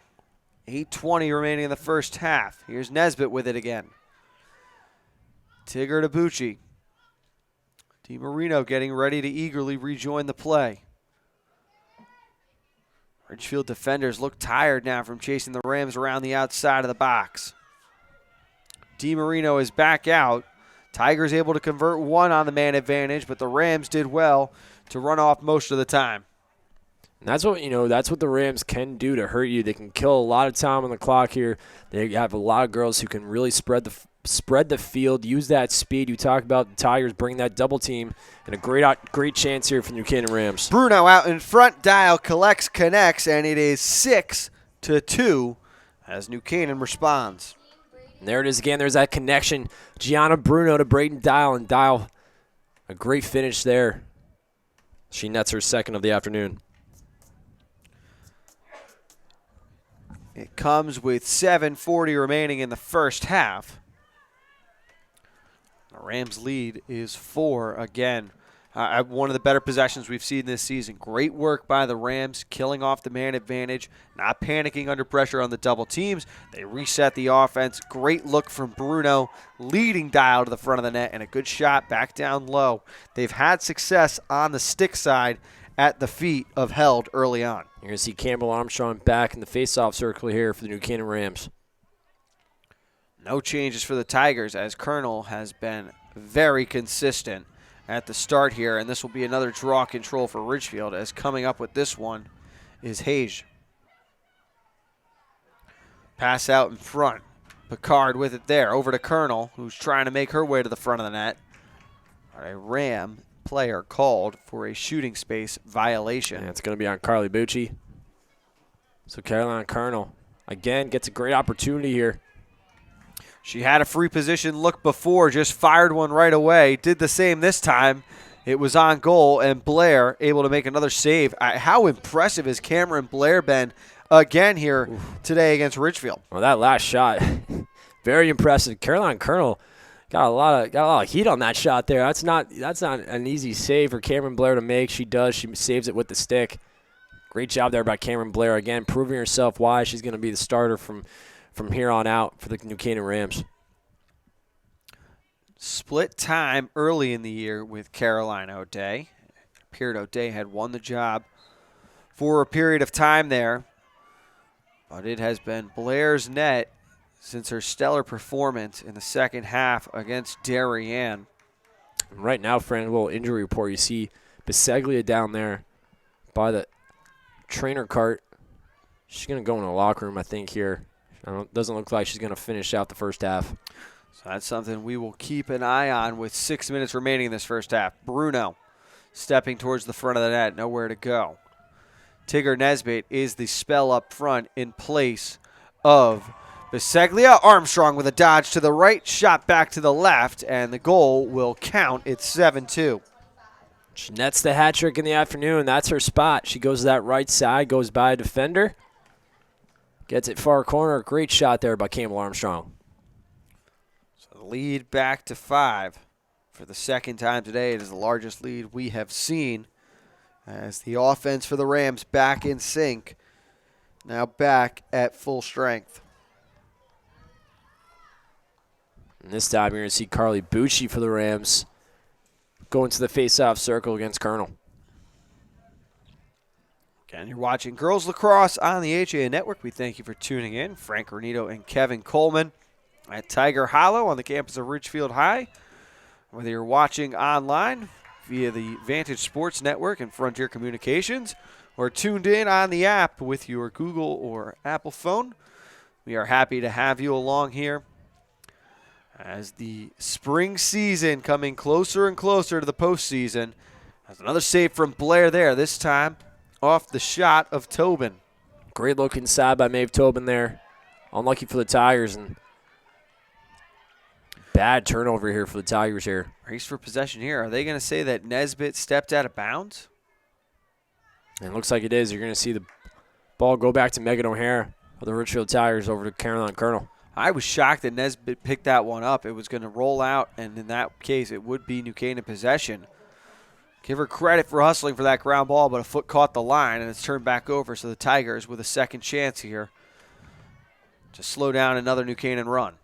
8:20 remaining in the first half. Here's Nesbitt with it again. Tigger to Bucci. DiMarino getting ready to eagerly rejoin the play. Ridgefield defenders look tired now from chasing the Rams around the outside of the box. DiMarino is back out. Tigers able to convert one on the man advantage, but the Rams did well to run off most of the time. And that's what the Rams can do to hurt you. They can kill a lot of time on the clock here. They have a lot of girls who can really spread the field, use that speed. You talk about the Tigers bringing that double team, and a great chance here for the New Canaan Rams. Bruno out in front, Dial collects, connects, and it is 6-2 as New Canaan responds. And there it is again. There's that connection. Gianna Bruno to Braden Dial, and Dial, a great finish there. She nets her second of the afternoon. It comes with 7:40 remaining in the first half. The Rams' lead is 4 again. One of the better possessions we've seen this season. Great work by the Rams, killing off the man advantage, not panicking under pressure on the double teams. They reset the offense. Great look from Bruno, leading Dial to the front of the net, and a good shot back down low. They've had success on the stick side at the feet of Held early on. You're going to see Campbell Armstrong back in the faceoff circle here for the New Canaan Rams. No changes for the Tigers, as Colonel has been very consistent at the start here, and this will be another draw control for Ridgefield, as coming up with this one is Hayes. Pass out in front. Picard with it there, over to Colonel, who's trying to make her way to the front of the net. A Ram player called for a shooting space violation. And it's going to be on Carly Bucci. So Caroline Colonel, again, gets a great opportunity here. She had a free position look before, just fired one right away. Did the same this time. It was on goal, and Blair able to make another save. How impressive has Cameron Blair been again here today against Ridgefield? Well, that last shot, very impressive. Caroline Colonel got a lot of heat on that shot there. That's not an easy save for Cameron Blair to make. She does. She saves it with the stick. Great job there by Cameron Blair, again, proving herself why she's going to be the starter from here on out for the New Canaan Rams. Split time early in the year with Caroline O'Day. It appeared O'Day had won the job for a period of time there, but it has been Blair's net since her stellar performance in the second half against Darien. Right now, friend, a little injury report. You see Biseglia down there by the trainer cart. She's going to go in the locker room, I think, here. Doesn't look like she's going to finish out the first half. So that's something we will keep an eye on with 6 minutes remaining in this first half. Bruno stepping towards the front of the net, nowhere to go. Tigger Nesbitt is the spell up front in place of Biseglia. Armstrong with a dodge to the right, shot back to the left, and the goal will count. It's 7-2. She nets the hat trick in the afternoon. That's her spot. She goes to that right side, goes by a defender. Gets it far corner. Great shot there by Campbell Armstrong. So the lead back to 5 for the second time today. It is the largest lead we have seen as the offense for the Rams back in sync. Now back at full strength. And this time you're going to see Carly Bucci for the Rams go into the face-off circle against Colonel. Again, you're watching Girls Lacrosse on the HA Network. We thank you for tuning in. Frank Renito and Kevin Coleman at Tiger Hollow on the campus of Ridgefield High. Whether you're watching online via the Vantage Sports Network and Frontier Communications or tuned in on the app with your Google or Apple phone, we are happy to have you along here as the spring season coming closer and closer to the postseason. There's another save from Blair there, this time off the shot of Tobin. Great look inside by Maeve Tobin there. Unlucky for the Tigers, and bad turnover here for the Tigers here. Race for possession here. Are they going to say that Nesbitt stepped out of bounds? And it looks like it is. You're going to see the ball go back to Megan O'Hara of the Ridgefield Tigers over to Caroline Colonel. I was shocked that Nesbitt picked that one up. It was going to roll out, and in that case, it would be New Canaan possession. Give her credit for hustling for that ground ball, but a foot caught the line, and it's turned back over. So the Tigers with a second chance here to slow down another New Canaan run.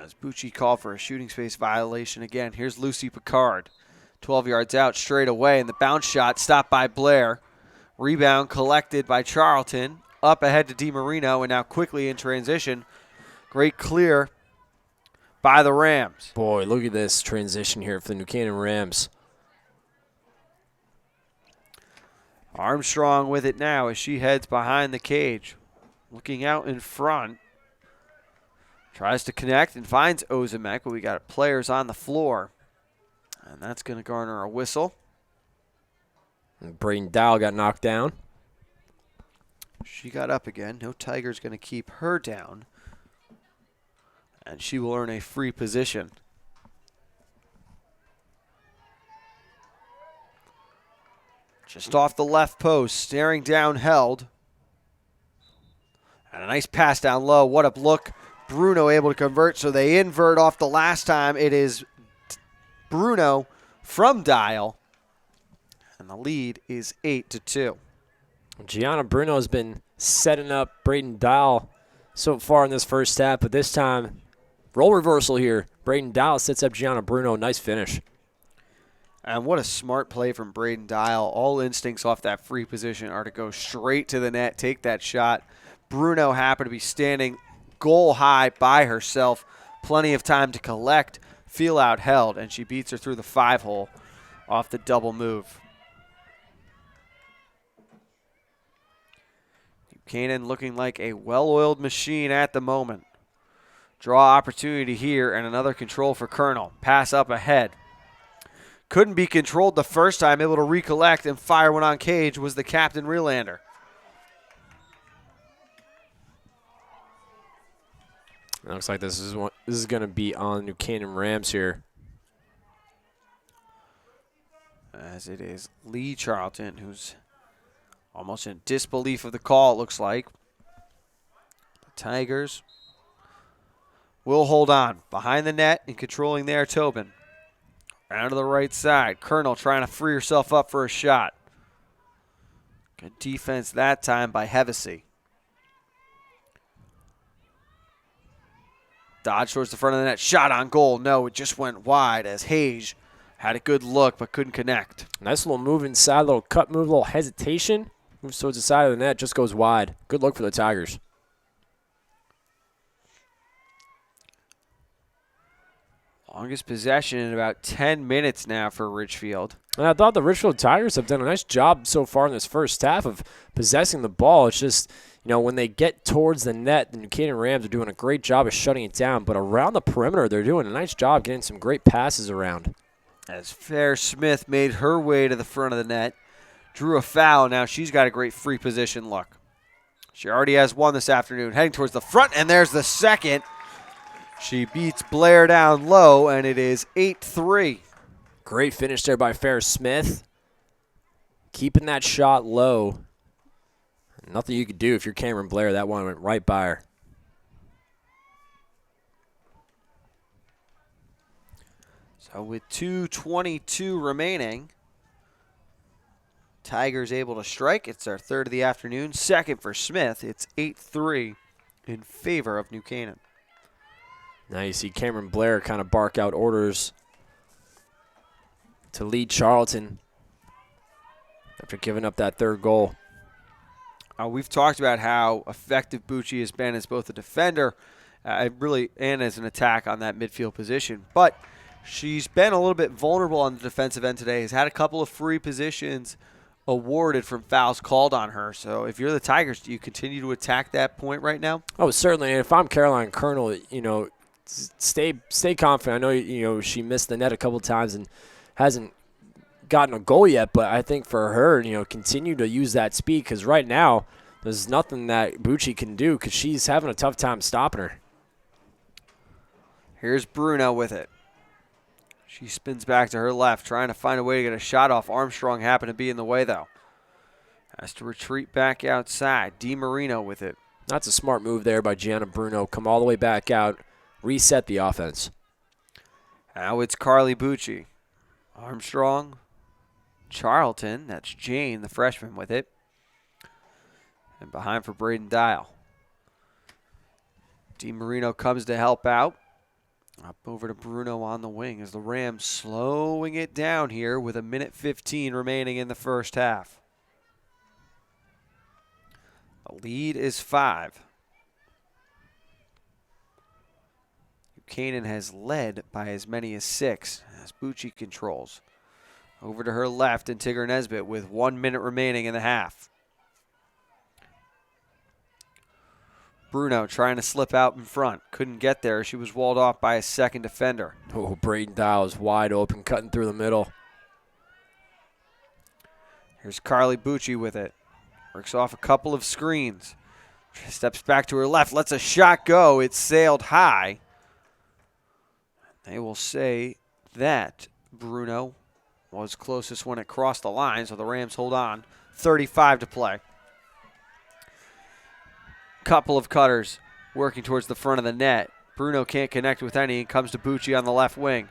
As Bucci called for a shooting space violation again. Here's Lucy Picard. 12 yards out straight away, and the bounce shot stopped by Blair. Rebound collected by Charlton. Up ahead to DiMarino, and now quickly in transition. Great clear by the Rams. Boy, look at this transition here for the New Canaan Rams. Armstrong with it now as she heads behind the cage. Looking out in front. Tries to connect and finds Ozimek, but we got players on the floor. And that's going to garner a whistle. And Braden Dow got knocked down. She got up again. No Tiger's going to keep her down. And she will earn a free position. Just off the left post, staring down, held. And a nice pass down low. What a look. Bruno able to convert, so they invert off the last time. It is Bruno from Dial. And the lead is 8-2. Gianna Bruno has been setting up Braden Dial so far in this first half, but this time, role reversal here. Braden Dial sets up Gianna Bruno. Nice finish. And what a smart play from Braden Dial. All instincts off that free position are to go straight to the net, take that shot. Bruno happened to be standing goal high by herself. Plenty of time to collect, feel out held, and she beats her through the 5-hole off the double move. Canaan looking like a well-oiled machine at the moment. Draw opportunity here and another control for Colonel. Pass up ahead. Couldn't be controlled the first time, able to recollect and fire one on cage was the captain Relander. It looks like this is going to be on New Canaan Rams here. As it is Lee Charlton, who's almost in disbelief of the call, it looks like. The Tigers will hold on. Behind the net and controlling there, Tobin. Round to the right side. Colonel trying to free herself up for a shot. Good defense that time by Hevesy. Dodge towards the front of the net. Shot on goal. No, it just went wide as Hage had a good look but couldn't connect. Nice little move inside, little cut move, little hesitation. Moves towards the side of the net, just goes wide. Good look for the Tigers. Longest possession in about 10 minutes now for Ridgefield. And I thought the Ridgefield Tigers have done a nice job so far in this first half of possessing the ball. It's just, you know, when they get towards the net, the New Canaan Rams are doing a great job of shutting it down. But around the perimeter, they're doing a nice job getting some great passes around. As Fair Smith made her way to the front of the net. Drew a foul. Now she's got a great free position look. She already has one this afternoon. Heading towards the front, and there's the second. She beats Blair down low, and it is 8-3. Great finish there by Fair Smith. Keeping that shot low. Nothing you could do if you're Cameron Blair. That one went right by her. So with 2:22 remaining, Tigers able to strike. It's their third of the afternoon. Second for Smith. It's 8-3 in favor of New Canaan. Now you see Cameron Blair kind of bark out orders to lead Charlton after giving up that third goal. We've talked about how effective Bucci has been as both a defender and as an attack on that midfield position. But she's been a little bit vulnerable on the defensive end today. Has had a couple of free positions awarded from fouls called on her. So if you're the Tigers, do you continue to attack that point right now? Oh, certainly. And if I'm Caroline Colonel, you know, stay confident. I know, you know, she missed the net a couple times and hasn't gotten a goal yet, but I think for her, you know, continue to use that speed because right now there's nothing that Bucci can do because she's having a tough time stopping her. Here's Bruno with it. She spins back to her left, trying to find a way to get a shot off. Armstrong happened to be in the way, though. Has to retreat back outside. DiMarino with it. That's a smart move there by Gianna Bruno. Come all the way back out, reset the offense. Now it's Carly Bucci. Armstrong, Charlton. That's Jane, the freshman, with it. And behind for Braden Dial. DiMarino comes to help out. Up over to Bruno on the wing as the Rams slowing it down here with 1:15 remaining in the first half. The lead is 5. Canaan has led by as many as 6 as Bucci controls. Over to her left and Tigger Nesbitt with 1 minute remaining in the half. Bruno trying to slip out in front. Couldn't get there. She was walled off by a second defender. Oh, Braden Dial is wide open, cutting through the middle. Here's Carly Bucci with it. Works off a couple of screens. Steps back to her left. Lets a shot go. It sailed high. They will say that Bruno was closest when it crossed the line, so the Rams hold on. 35 to play. Couple of cutters working towards the front of the net. Bruno can't connect with any and comes to Bucci on the left wing.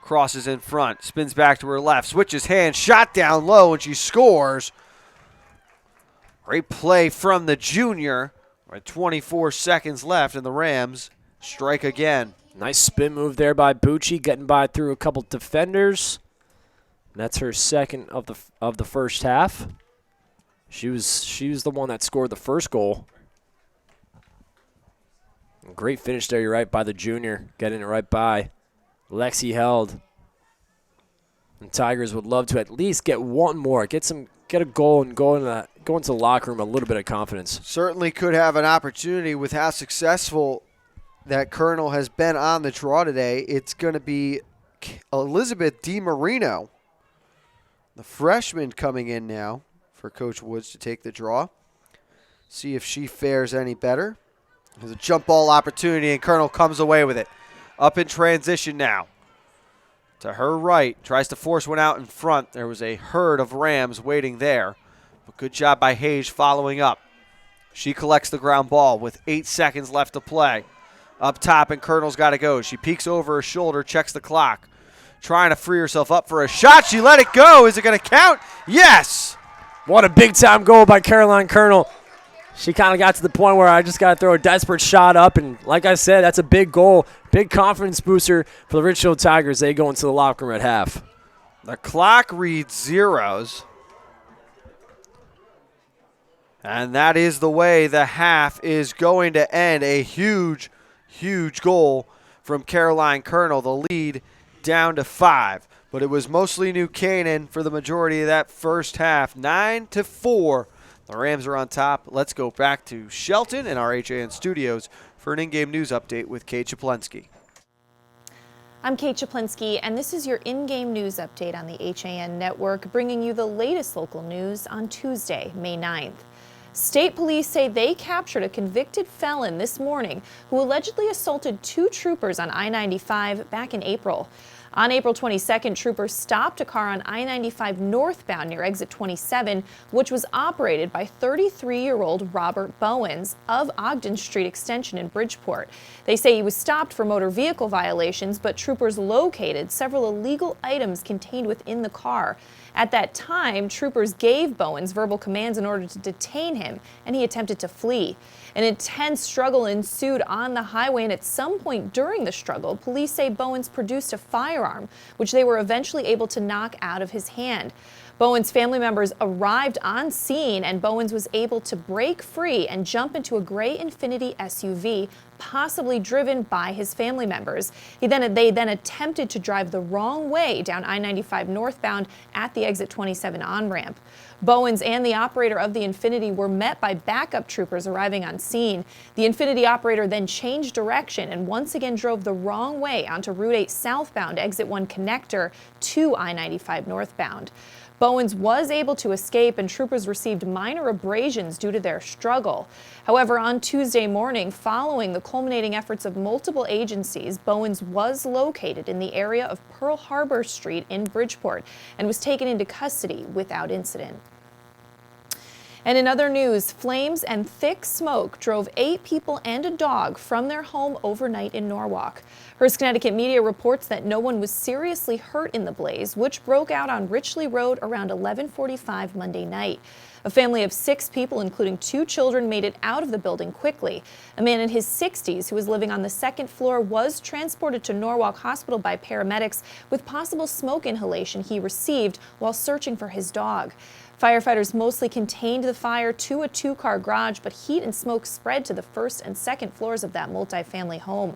Crosses in front, spins back to her left, switches hands, shot down low, and she scores. Great play from the junior with 24 seconds left, and the Rams strike again. Nice spin move there by Bucci, getting by through a couple defenders. That's her second of the first half. She was the one that scored the first goal. Great finish there, you're right, by the junior, getting it right by. Lexi held. And Tigers would love to at least get one more, get a goal and go into the locker room a little bit of confidence. Certainly could have an opportunity with how successful that Colonel has been on the draw today. It's going to be Elizabeth DiMarino, the freshman, coming in now for Coach Woods to take the draw. See if she fares any better. There's a jump ball opportunity, and Colonel comes away with it. Up in transition now. To her right, tries to force one out in front. There was a herd of Rams waiting there. But good job by Hayes following up. She collects the ground ball with 8 seconds left to play. Up top, and Colonel's got to go. She peeks over her shoulder, checks the clock. Trying to free herself up for a shot. She let it go. Is it going to count? Yes! What a big-time goal by Caroline Colonel. She kind of got to the point where I just got to throw a desperate shot up, and like I said, that's a big goal, big confidence booster for the Ridgefield Tigers. They go into the locker room at half. The clock reads zeros, and that is the way the half is going to end. A huge, huge goal from Caroline Colonel. The lead down to 5, but it was mostly New Canaan for the majority of that first half. 9-4. The Rams are on top. Let's go back to Shelton and our HAN studios for an in-game news update with Kate Chaplinsky. I'm Kate Chaplinsky, and this is your in-game news update on the HAN network, bringing you the latest local news on Tuesday, May 9th. State police say they captured a convicted felon this morning who allegedly assaulted 2 troopers on I-95 back in April. On April 22nd, troopers stopped a car on I-95 northbound near exit 27, which was operated by 33-year-old Robert Bowens of Ogden Street Extension in Bridgeport. They say he was stopped for motor vehicle violations, but troopers located several illegal items contained within the car. At that time, troopers gave Bowens verbal commands in order to detain him, and he attempted to flee. An intense struggle ensued on the highway, and at some point during the struggle, police say Bowens produced a firearm, which they were eventually able to knock out of his hand. Bowens' family members arrived on scene, and Bowens was able to break free and jump into a gray Infiniti SUV, possibly driven by his family members. They then attempted to drive the wrong way down I-95 northbound at the exit 27 on-ramp. Bowens and the operator of the Infiniti were met by backup troopers arriving on scene. The Infiniti operator then changed direction and once again drove the wrong way onto Route 8 southbound exit 1 connector to I-95 northbound. Bowens was able to escape, and troopers received minor abrasions due to their struggle. However, on Tuesday morning, following the culminating efforts of multiple agencies, Bowens was located in the area of Pearl Harbor Street in Bridgeport and was taken into custody without incident. And in other news, flames and thick smoke drove 8 people and a dog from their home overnight in Norwalk. Hearst Connecticut media reports that no one was seriously hurt in the blaze, which broke out on Richley Road around 11:45 Monday night. A family of 6 people, including 2 children, made it out of the building quickly. A man in his 60s who was living on the 2nd floor was transported to Norwalk Hospital by paramedics with possible smoke inhalation he received while searching for his dog. Firefighters mostly contained the fire to a 2-car garage, but heat and smoke spread to the 1st and 2nd floors of that multifamily home.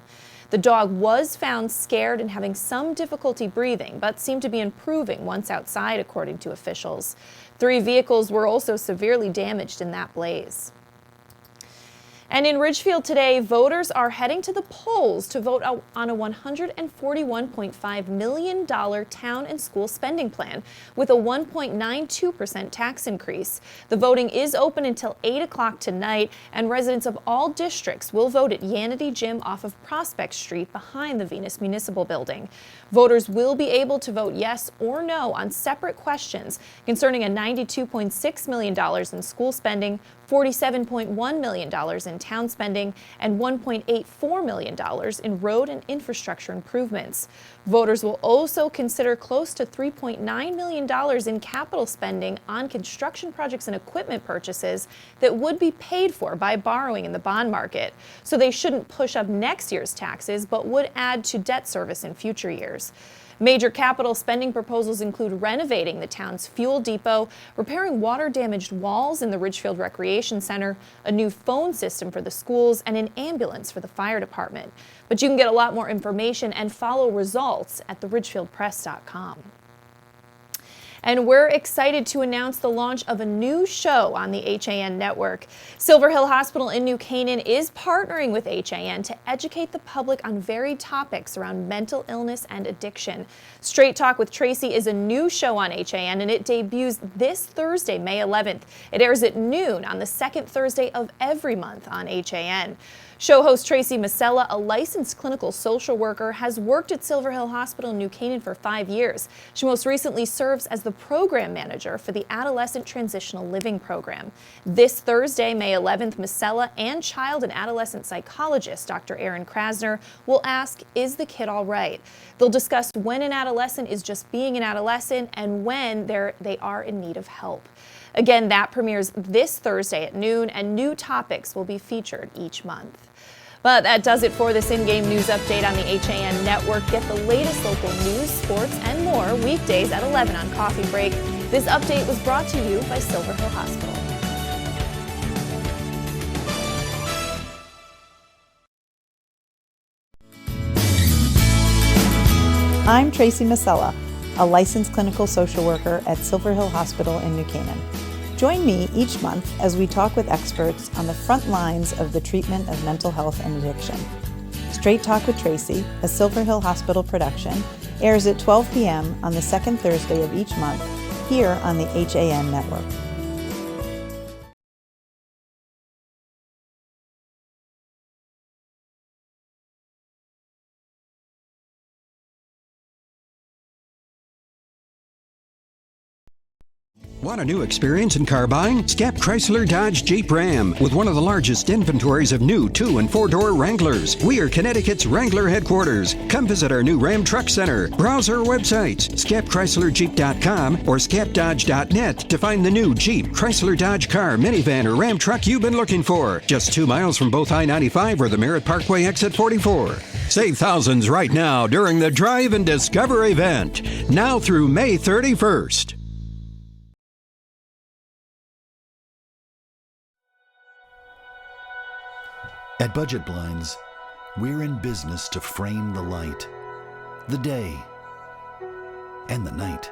The dog was found scared and having some difficulty breathing, but seemed to be improving once outside, according to officials. 3 vehicles were also severely damaged in that blaze. And in Ridgefield today, voters are heading to the polls to vote on a $141.5 million town and school spending plan with a 1.92% tax increase. The voting is open until 8 o'clock tonight, and residents of all districts will vote at Yanity Gym off of Prospect Street behind the Venus Municipal Building. Voters will be able to vote yes or no on separate questions concerning a $92.6 million in school spending, $47.1 million in town spending, and $1.84 million in road and infrastructure improvements. Voters will also consider close to $3.9 million in capital spending on construction projects and equipment purchases that would be paid for by borrowing in the bond market. So they shouldn't push up next year's taxes, but would add to debt service in future years. Major capital spending proposals include renovating the town's fuel depot, repairing water-damaged walls in the Ridgefield Recreation Center, a new phone system for the schools, and an ambulance for the fire department. But you can get a lot more information and follow results at theridgefieldpress.com. And we're excited to announce the launch of a new show on the HAN network. Silver Hill Hospital in New Canaan is partnering with HAN to educate the public on varied topics around mental illness and addiction. Straight Talk with Tracy is a new show on HAN, and it debuts this Thursday, May 11th. It airs at noon on the 2nd Thursday of every month on HAN. Show host Tracy Masella, a licensed clinical social worker, has worked at Silver Hill Hospital in New Canaan for 5 years. She most recently serves as the program manager for the Adolescent Transitional Living Program. This Thursday, May 11th, Masella and child and adolescent psychologist Dr. Aaron Krasner will ask, is the kid all right? They'll discuss when an adolescent is just being an adolescent and when they are in need of help. Again, that premieres this Thursday at noon, and new topics will be featured each month. But that does it for this in-game news update on the HAN network. Get the latest local news, sports, and more weekdays at 11 on Coffee Break. This update was brought to you by Silver Hill Hospital. I'm Tracy Masella, a licensed clinical social worker at Silver Hill Hospital in New Canaan. Join me each month as we talk with experts on the front lines of the treatment of mental health and addiction. Straight Talk with Tracy, a Silver Hill Hospital production, airs at 12 p.m. on the 2nd Thursday of each month here on the HAN network. Want a new experience in car buying? Skep Chrysler Dodge Jeep Ram with one of the largest inventories of new 2- and 4-door Wranglers. We are Connecticut's Wrangler headquarters. Come visit our new Ram Truck Center. Browse our websites, skepchryslerjeep.com or skepdodge.net to find the new Jeep, Chrysler Dodge car, minivan, or Ram truck you've been looking for. Just 2 miles from both I-95 or the Merritt Parkway exit 44. Save thousands right now during the Drive and Discover event. Now through May 31st. At Budget Blinds, we're in business to frame the light, the day, and the night.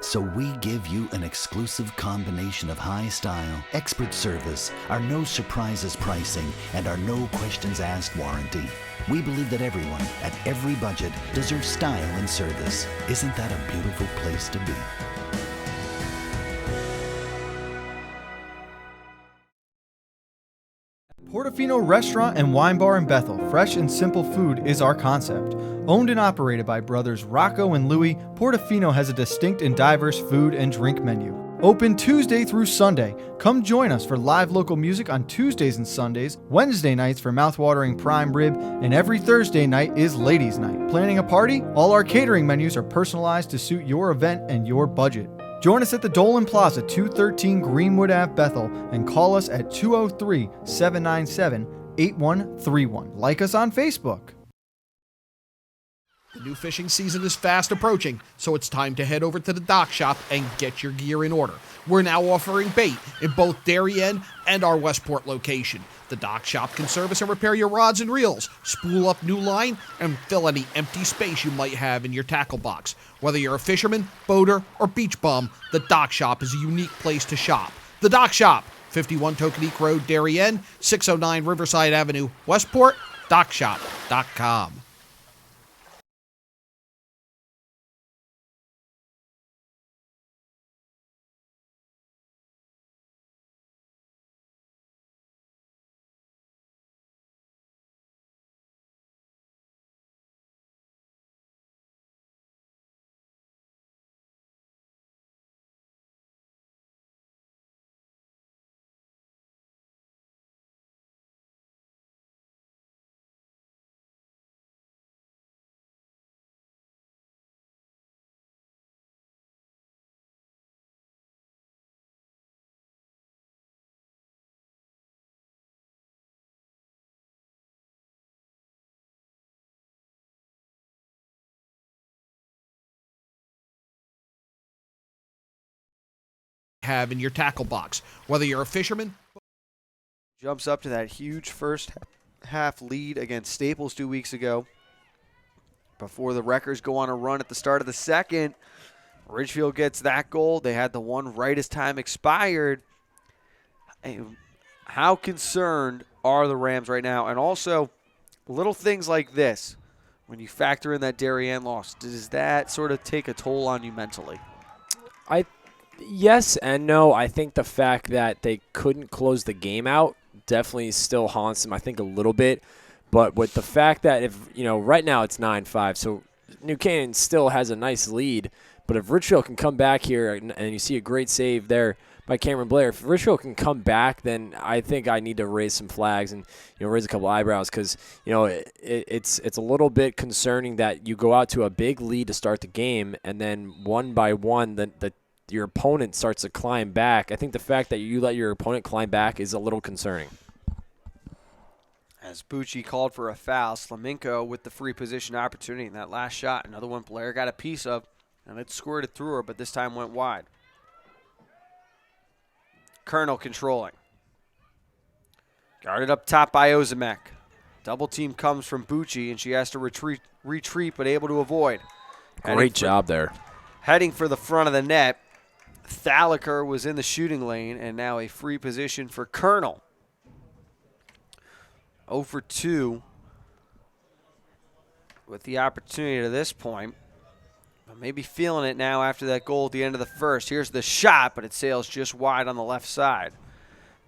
So we give you an exclusive combination of high style, expert service, our no surprises pricing, and our no questions asked warranty. We believe that everyone, at every budget, deserves style and service. Isn't that a beautiful place to be? Portofino Restaurant and Wine Bar in Bethel. Fresh and simple food is our concept. Owned and operated by brothers Rocco and Louie, Portofino has a distinct and diverse food and drink menu. Open Tuesday through Sunday. Come join us for live local music on Tuesdays and Sundays, Wednesday nights for mouthwatering prime rib, and every Thursday night is ladies' night. Planning a party? All our catering menus are personalized to suit your event and your budget. Join us at the Dolan Plaza, 213 Greenwood Ave, Bethel, and call us at 203-797-8131. Like us on Facebook. The new fishing season is fast approaching, so it's time to head over to the dock shop and get your gear in order. We're now offering bait in both Darien and our Westport location. The dock shop can service and repair your rods and reels, spool up new line, and fill any empty space you might have in your tackle box. Whether you're a fisherman, boater, or beach bum, the dock shop is a unique place to shop. The dock shop, 51 Tokenique Road, Darien, 609 Riverside Avenue, Westport, dockshop.com. Have in your tackle box, whether you're a fisherman. Jumps up to that huge first half lead against Staples 2 weeks ago. Before the Wreckers go on a run at the start of the second, Ridgefield gets that goal. They had the one right as time expired. How concerned are the Rams right now? And also, little things like this, when you factor in that Darien loss, does that sort of take a toll on you mentally? Yes and no. I think the fact that they couldn't close the game out definitely still haunts them, I think, a little bit. But with the fact that right now it's 9-5, so New Canaan still has a nice lead. But if Ridgefield can come back here, and you see a great save there by Cameron Blair, if Ridgefield can come back, then I think I need to raise some flags and raise a couple eyebrows, because it's a little bit concerning that you go out to a big lead to start the game, and then one by one your opponent starts to climb back. I think the fact that you let your opponent climb back is a little concerning. As Bucci called for a foul, Slaminko with the free position opportunity in that last shot. Another one Blair got a piece of, and it squirted through her, but this time went wide. Colonel controlling. Guarded up top by Ozimek. Double team comes from Bucci, and she has to retreat, but able to avoid. Great job there. Heading for the front of the net. Thalaker was in the shooting lane, and now a free position for Colonel. 0 for 2 with the opportunity to this point. But maybe feeling it now after that goal at the end of the first. Here's the shot, but it sails just wide on the left side.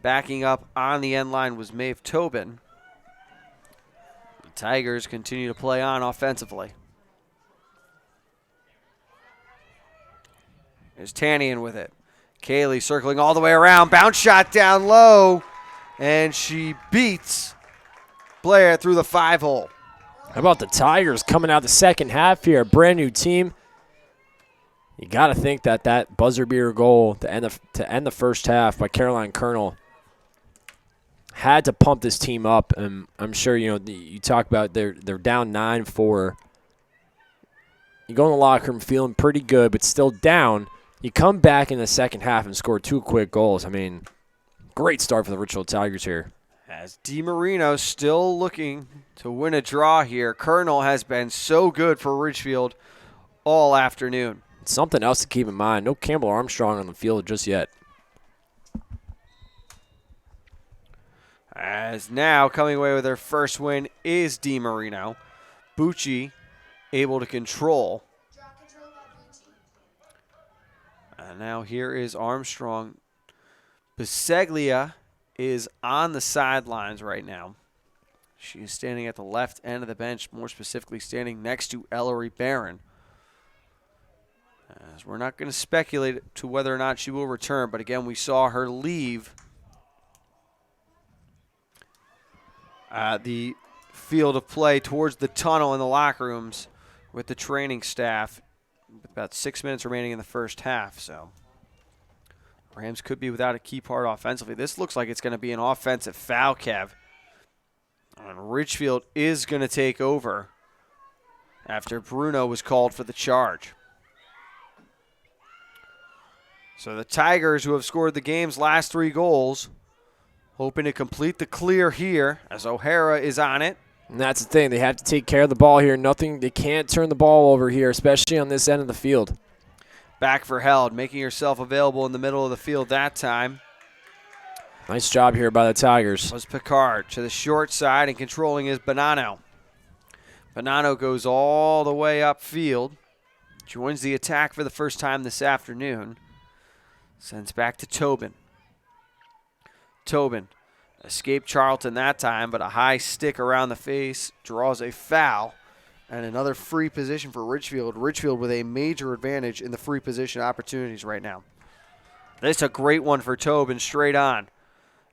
Backing up on the end line was Maeve Tobin. The Tigers continue to play on offensively. There's Tanian with it. Kaylee circling all the way around. Bounce shot down low. And she beats Blair through the 5-hole. How about the Tigers coming out the second half here? A brand new team. You got to think that buzzer beater goal to end the first half by Caroline Colonel had to pump this team up. And I'm sure you talk about they're down 9-4. You go in the locker room feeling pretty good, but still down. You come back in the second half and score 2 quick goals. I mean, great start for the Ridgefield Tigers here. As DiMarino still looking to win a draw here. Colonel has been so good for Ridgefield all afternoon. Something else to keep in mind, no Campbell Armstrong on the field just yet. As now coming away with their first win is DiMarino. Bucci able to control. And now here is Armstrong. Biseglia is on the sidelines right now. She is standing at the left end of the bench, more specifically standing next to Ellery Barron. As we're not going to speculate to whether or not she will return, but again, we saw her leave the field of play towards the tunnel in the locker rooms with the training staff with about 6 minutes remaining in the first half. So Rams could be without a key part offensively. This looks like it's going to be an offensive foul, Kev. And Ridgefield is going to take over after Bruno was called for the charge. So the Tigers, who have scored the game's last 3 goals, hoping to complete the clear here as O'Hara is on it. And that's the thing. They have to take care of the ball here. They can't turn the ball over here, especially on this end of the field. Back for Held, making herself available in the middle of the field that time. Nice job here by the Tigers. Was Picard to the short side, and controlling is Bonanno. Bonanno goes all the way upfield. Joins the attack for the first time this afternoon. Sends back to Tobin. Tobin escaped Charlton that time, but a high stick around the face draws a foul. And another free position for Ridgefield. Ridgefield with a major advantage in the free position opportunities right now. This is a great one for Tobin, straight on.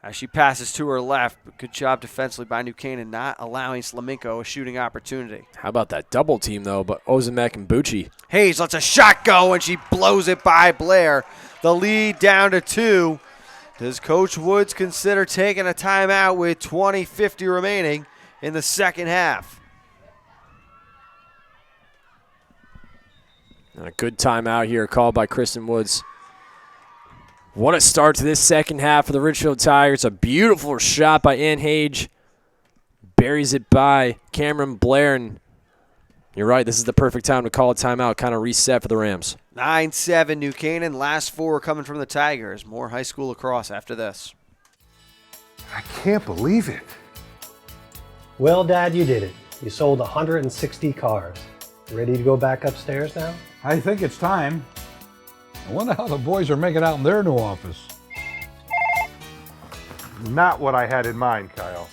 As she passes to her left, but good job defensively by New Canaan, not allowing Slaminko a shooting opportunity. How about that double team, though, but Ozemek and Bucci. Hayes lets a shot go, and she blows it by Blair. The lead down to 2. Does Coach Woods consider taking a timeout with 20:50 remaining in the second half? And a good timeout here called by Kristen Woods. What a start to this second half for the Ridgefield Tigers. A beautiful shot by Ann Hage. Buries it by Cameron Blair. And you're right, this is the perfect time to call a timeout, kind of reset for the Rams. 9-7 New Canaan. Last 4 coming from the Tigers. More high school lacrosse after this. I can't believe it. Well, Dad, you did it. You sold 160 cars. Ready to go back upstairs now? I think it's time. I wonder how the boys are making out in their new office. Not what I had in mind, Kyle.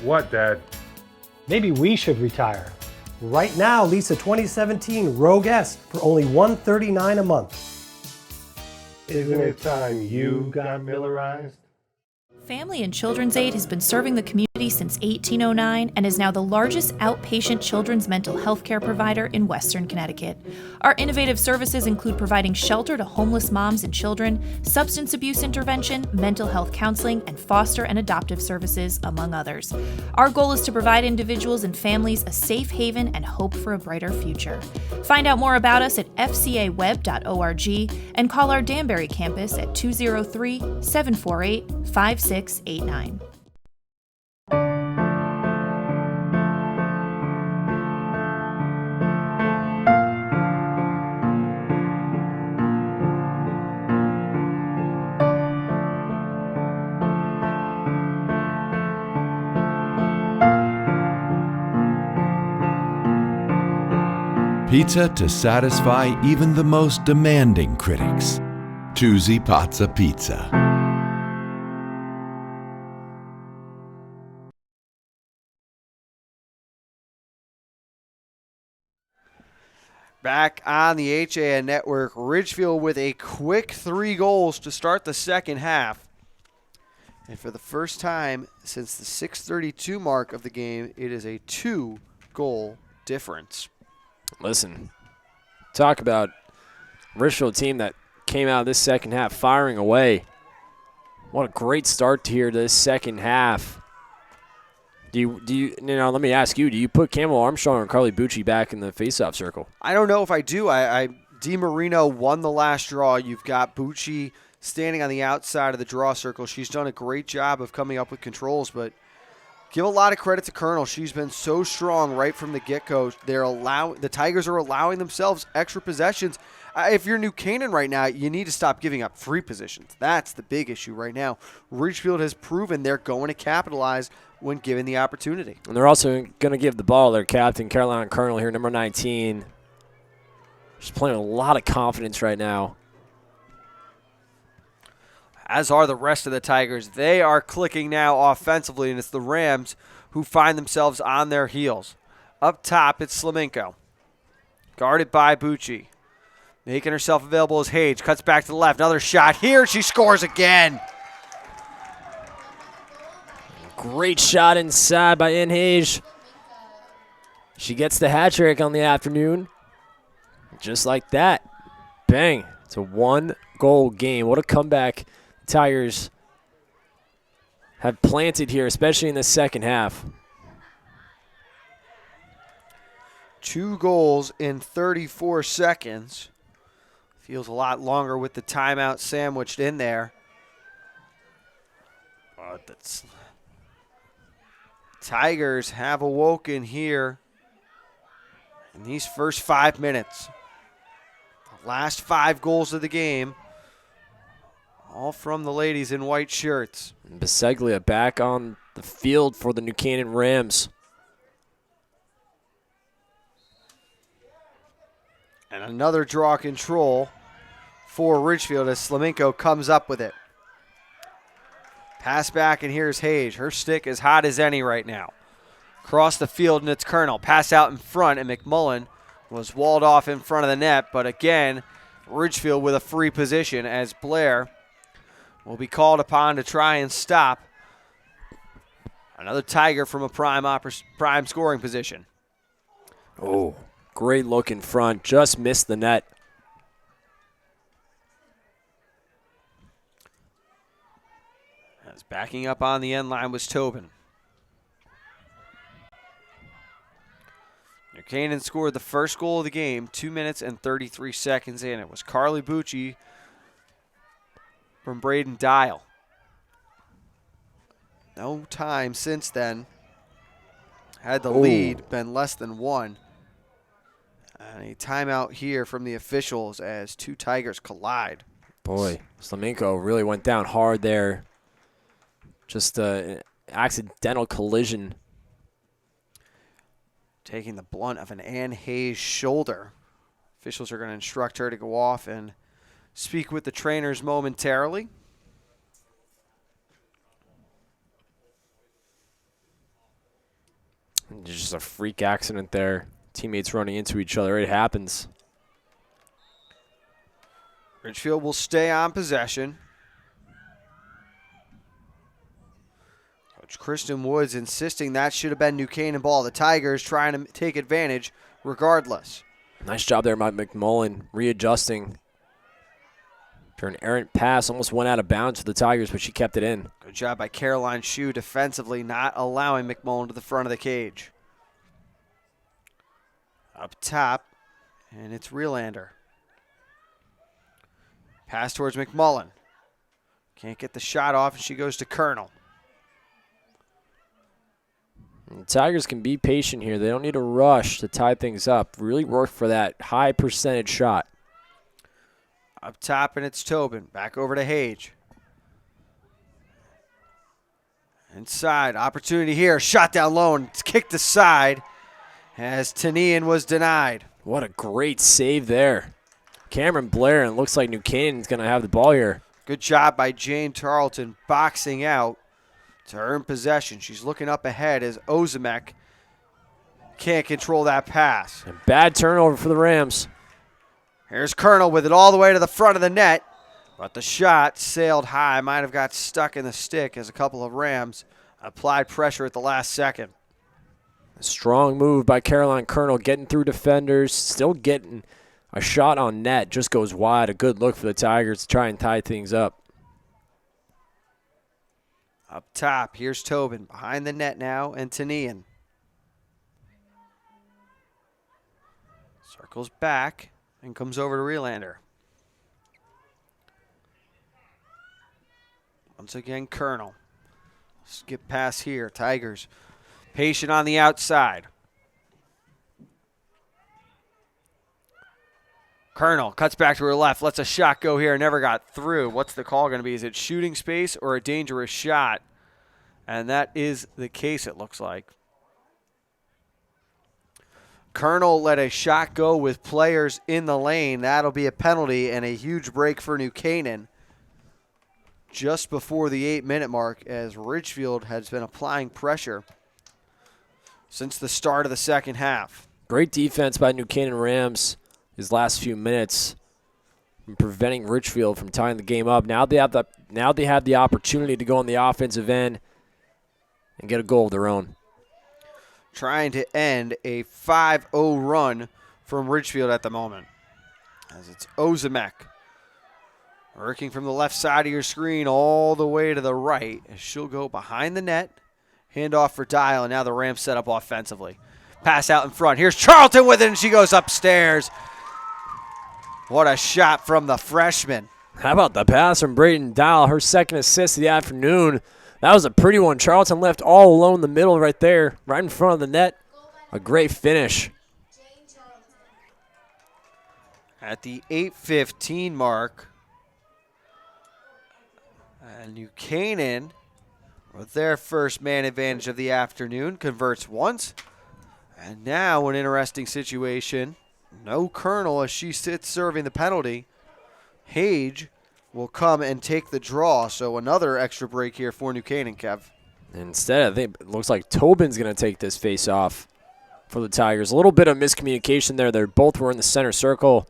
What, Dad? Maybe we should retire. Right now, lease a 2017 Rogue S for only $139 a month. Isn't it time you got Millerized? Family and Children's Aid has been serving the community since 1809 and is now the largest outpatient children's mental health care provider in Western Connecticut. Our innovative services include providing shelter to homeless moms and children, substance abuse intervention, mental health counseling, and foster and adoptive services, among others. Our goal is to provide individuals and families a safe haven and hope for a brighter future. Find out more about us at fcaweb.org and call our Danbury campus at 203-748-5689. Pizza to satisfy even the most demanding critics. Tuesday Pazza Pizza. Back on the HAN network, Ridgefield with a quick 3 goals to start the second half. And for the first time since the 6:32 mark of the game, it is a 2-goal difference. Listen, talk about Ridgefield team that came out of this second half firing away. What a great start here to this second half. Let me ask you, do you put Campbell Armstrong or Carly Bucci back in the faceoff circle? I don't know if I do. Di Marino won the last draw. You've got Bucci standing on the outside of the draw circle. She's done a great job of coming up with controls, but give a lot of credit to Colonel. She's been so strong right from the get-go. The Tigers are allowing themselves extra possessions. If you're New Canaan right now, you need to stop giving up free positions. That's the big issue right now. Ridgefield has proven they're going to capitalize when given the opportunity. And they're also going to give the ball their captain, Caroline Colonel, here, number 19. She's playing with a lot of confidence right now. as are the rest of the Tigers. They are clicking now offensively, and it's the Rams who find themselves on their heels. Up top, it's Slaminko. Guarded by Bucci. Making herself available as Hage. Cuts back to the left. Another shot here. She scores again. Great shot inside by Ann Hage. She gets the hat trick on the afternoon. Just like that. Bang. It's a 1-goal game. What a comeback the Tigers have planted here, especially in the second half. 2 goals in 34 seconds. Feels a lot longer with the timeout sandwiched in there. But the Tigers have awoken here in these first 5 minutes. The last 5 goals of the game, all from the ladies in white shirts. And Biseglia back on the field for the New Canaan Rams. And another draw control for Ridgefield as Slaminko comes up with it. Pass back, and here's Hage. Her stick is hot as any right now. Across the field, and it's Colonel. Pass out in front, and McMullen was walled off in front of the net. But again, Ridgefield with a free position as Blair will be called upon to try and stop another Tiger from a prime scoring position. Oh, great look in front. Just missed the net. As backing up on the end line was Tobin. New Canaan scored the first goal of the game 2 minutes and 33 seconds in. It was Carly Bucci from Braden Dial. No time since then. Had the lead been less than 1. And a timeout here from the officials as 2 Tigers collide. Boy, Slaminko really went down hard there. Just an accidental collision. Taking the blunt of an Ann Hayes shoulder. Officials are going to instruct her to go off and speak with the trainers momentarily. Just a freak accident there. Teammates running into each other. It happens. Ridgefield will stay on possession. Coach Kristen Woods insisting that should have been New Canaan ball. The Tigers trying to take advantage regardless. Nice job there by McMullen, readjusting. For an errant pass, almost went out of bounds for the Tigers, but she kept it in. Good job by Caroline Shue defensively, not allowing McMullen to the front of the cage. Up top, and it's Relander. Pass towards McMullen. Can't get the shot off, and she goes to Colonel. And the Tigers can be patient here. They don't need to rush to tie things up. Really work for that high percentage shot. Up top, and it's Tobin. Back over to Hage. Inside, opportunity here. Shot down low, and it's kicked aside as Tinian was denied. What a great save there. Cameron Blair, and it looks like New Canaan's going to have the ball here. Good job by Jane Tarleton boxing out to earn possession. She's looking up ahead as Ozimek can't control that pass. And bad turnover for the Rams. Here's Colonel with it all the way to the front of the net, but the shot sailed high, might have got stuck in the stick as a couple of Rams applied pressure at the last second. A strong move by Caroline Colonel, getting through defenders, still getting a shot on net, just goes wide. A good look for the Tigers to try and tie things up. Up top, here's Tobin behind the net now, and Tinian. Circles back and comes over to Relander. Once again, Colonel. Skip pass here. Tigers patient on the outside. Colonel cuts back to her left, lets a shot go here, never got through. What's the call going to be? Is it shooting space or a dangerous shot? And that is the case, it looks like. Colonel let a shot go with players in the lane. That'll be a penalty and a huge break for New Canaan. just before the 8-minute mark as Ridgefield has been applying pressure since the start of the second half. Great defense by New Canaan Rams his last few minutes, preventing Ridgefield from tying the game up. Now they have the opportunity to go on the offensive end and get a goal of their own. Trying to end a 5-0 run from Ridgefield at the moment. As it's Ozamek working from the left side of your screen all the way to the right as she'll go behind the net. Hand off for Dial, and now the Rams set up offensively. Pass out in front. Here's Charlton with it, and she goes upstairs. What a shot from the freshman. How about the pass from Brayden Dial, her second assist of the afternoon. That was a pretty one. Charlton left all alone in the middle right there, right in front of the net. A great finish. At the 8:15 mark, New Canaan, with their first man advantage of the afternoon, converts once. And now an interesting situation. No Colonel as she sits serving the penalty. Hage will come and take the draw. So another extra break here for New Canaan, Kev. Instead, I think it looks like Tobin's going to take this face-off for the Tigers. A little bit of miscommunication there. They both were in the center circle.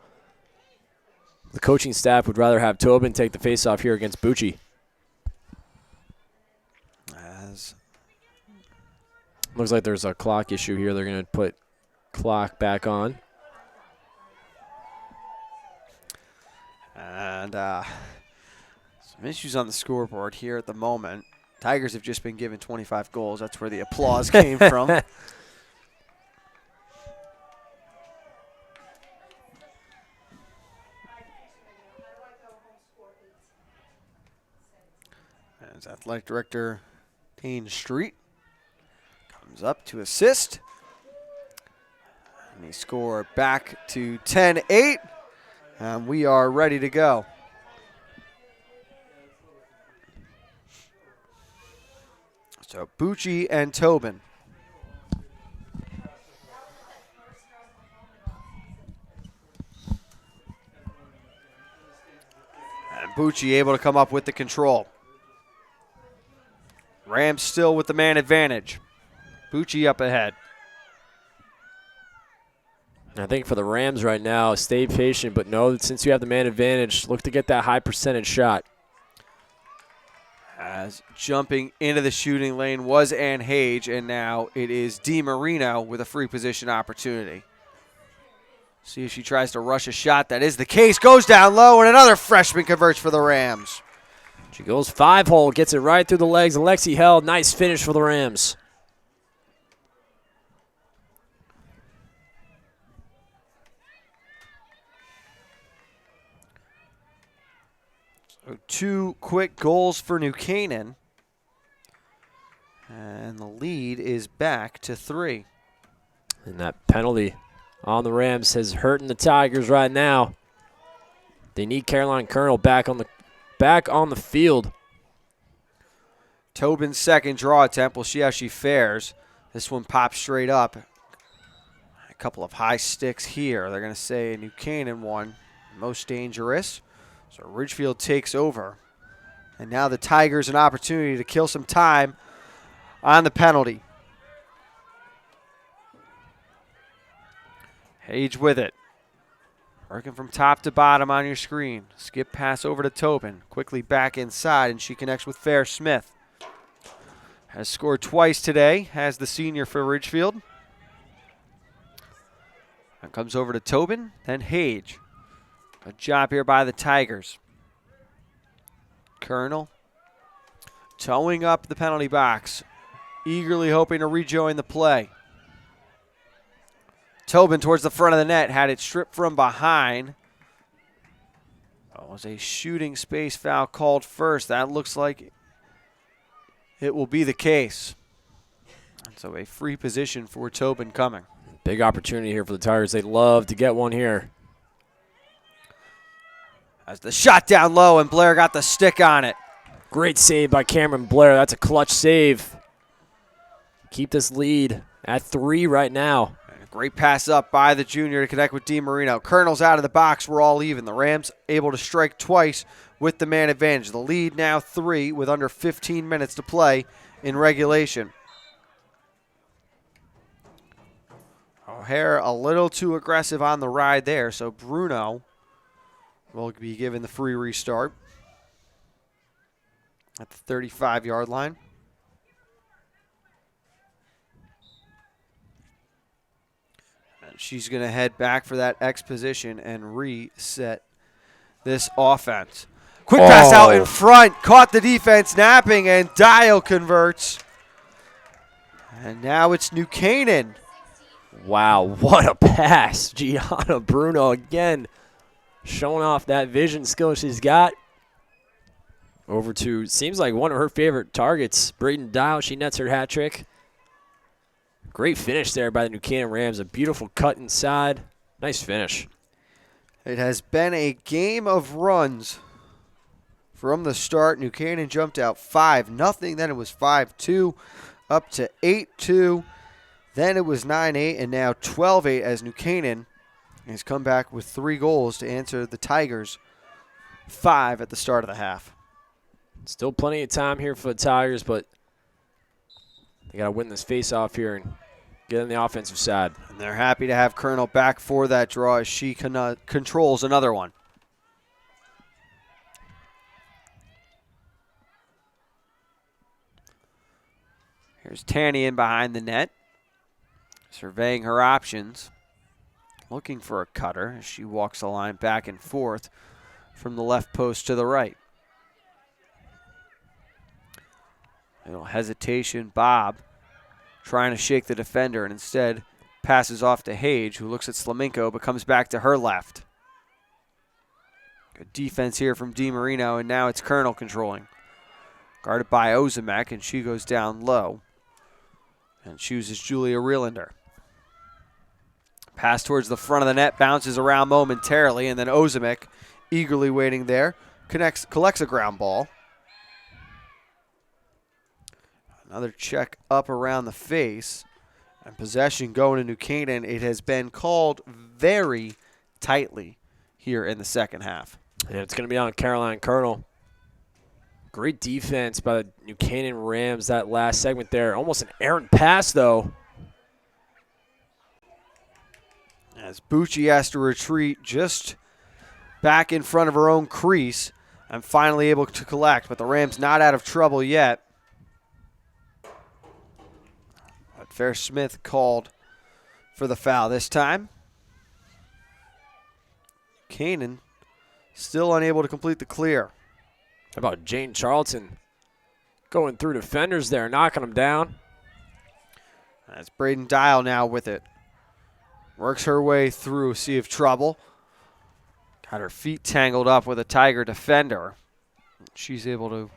The coaching staff would rather have Tobin take the face-off here against Bucci. Looks like there's a clock issue here. They're going to put clock back on. And some issues on the scoreboard here at the moment. Tigers have just been given 25 goals. That's where the applause came from. As athletic director Dane Street comes up to assist. And he scored back to 10-8. And we are ready to go. So Bucci and Tobin. And Bucci able to come up with the control. Rams still with the man advantage. Bucci up ahead. I think for the Rams right now, stay patient, but know that since you have the man advantage, look to get that high percentage shot. As jumping into the shooting lane was Ann Hage, and now it is DiMarino with a free position opportunity. See if she tries to rush a shot. That is the case. Goes down low, and another freshman converts for the Rams. She goes 5-hole, gets it right through the legs. Alexi Held, nice finish for the Rams. So 2 quick goals for New Canaan. And the lead is back to 3. And that penalty on the Rams has hurting the Tigers right now. They need Caroline Colonel back on the field. Tobin's second draw attempt. We'll see how she fares. This one pops straight up. A couple of high sticks here. They're going to say New Canaan won. Most dangerous. So Ridgefield takes over. And now the Tigers an opportunity to kill some time on the penalty. Hage with it. Working from top to bottom on your screen. Skip pass over to Tobin. Quickly back inside, and she connects with Fair Smith. Has scored twice today, has the senior for Ridgefield. And comes over to Tobin, then Hage. Good job here by the Tigers. Colonel towing up the penalty box, eagerly hoping to rejoin the play. Tobin towards the front of the net, had it stripped from behind. That was a shooting space foul called first. That looks like it will be the case. And so a free position for Tobin coming. Big opportunity here for the Tigers. They'd love to get one here. As the shot down low, and Blair got the stick on it. Great save by Cameron Blair. That's a clutch save. Keep this lead at 3 right now. Great pass up by the junior to connect with DiMarino. Colonel's out of the box. We're all even. The Rams able to strike twice with the man advantage. The lead now 3 with under 15 minutes to play in regulation. O'Hare a little too aggressive on the ride there, so Bruno will be given the free restart at the 35-yard line. And she's going to head back for that X position and reset this offense. Quick pass out in front, caught the defense napping, and Dial converts. And now it's New Canaan. Wow, what a pass. Gianna Bruno again showing off that vision skill she's got. Over to, seems like one of her favorite targets, Braden Dial. She nets her hat trick. Great finish there by the New Canaan Rams. A beautiful cut inside. Nice finish. It has been a game of runs from the start. New Canaan jumped out 5-0. Then it was 5-2, up to 8-2. Then it was 9-8, and now 12-8 as New Canaan has come back with 3 goals to answer the Tigers' 5 at the start of the half. Still plenty of time here for the Tigers, but they got to win this face-off here and get on the offensive side. And they're happy to have Colonel back for that draw as she controls another one. Here's Tinian behind the net, surveying her options, looking for a cutter as she walks the line back and forth from the left post to the right. A little hesitation. Bob trying to shake the defender and instead passes off to Hage, who looks at Slaminko but comes back to her left. Good defense here from DiMarino, and now it's Colonel controlling. Guarded by Ozimek, and she goes down low and chooses Julia Reelander. Pass towards the front of the net, bounces around momentarily, and then Ozimek, eagerly waiting there, collects a ground ball. Another check up around the face, and possession going to New Canaan. It has been called very tightly here in the second half. And it's going to be on Caroline Colonel. Great defense by the New Canaan Rams that last segment there. Almost an errant pass, though. As Bucci has to retreat just back in front of her own crease and finally able to collect, but the Rams not out of trouble yet. But Fair Smith called for the foul this time. Canaan still unable to complete the clear. How about Jane Charlton going through defenders there, knocking them down. That's Braden Dial now with it. Works her way through a sea of trouble. Got her feet tangled up with a Tiger defender. She's able to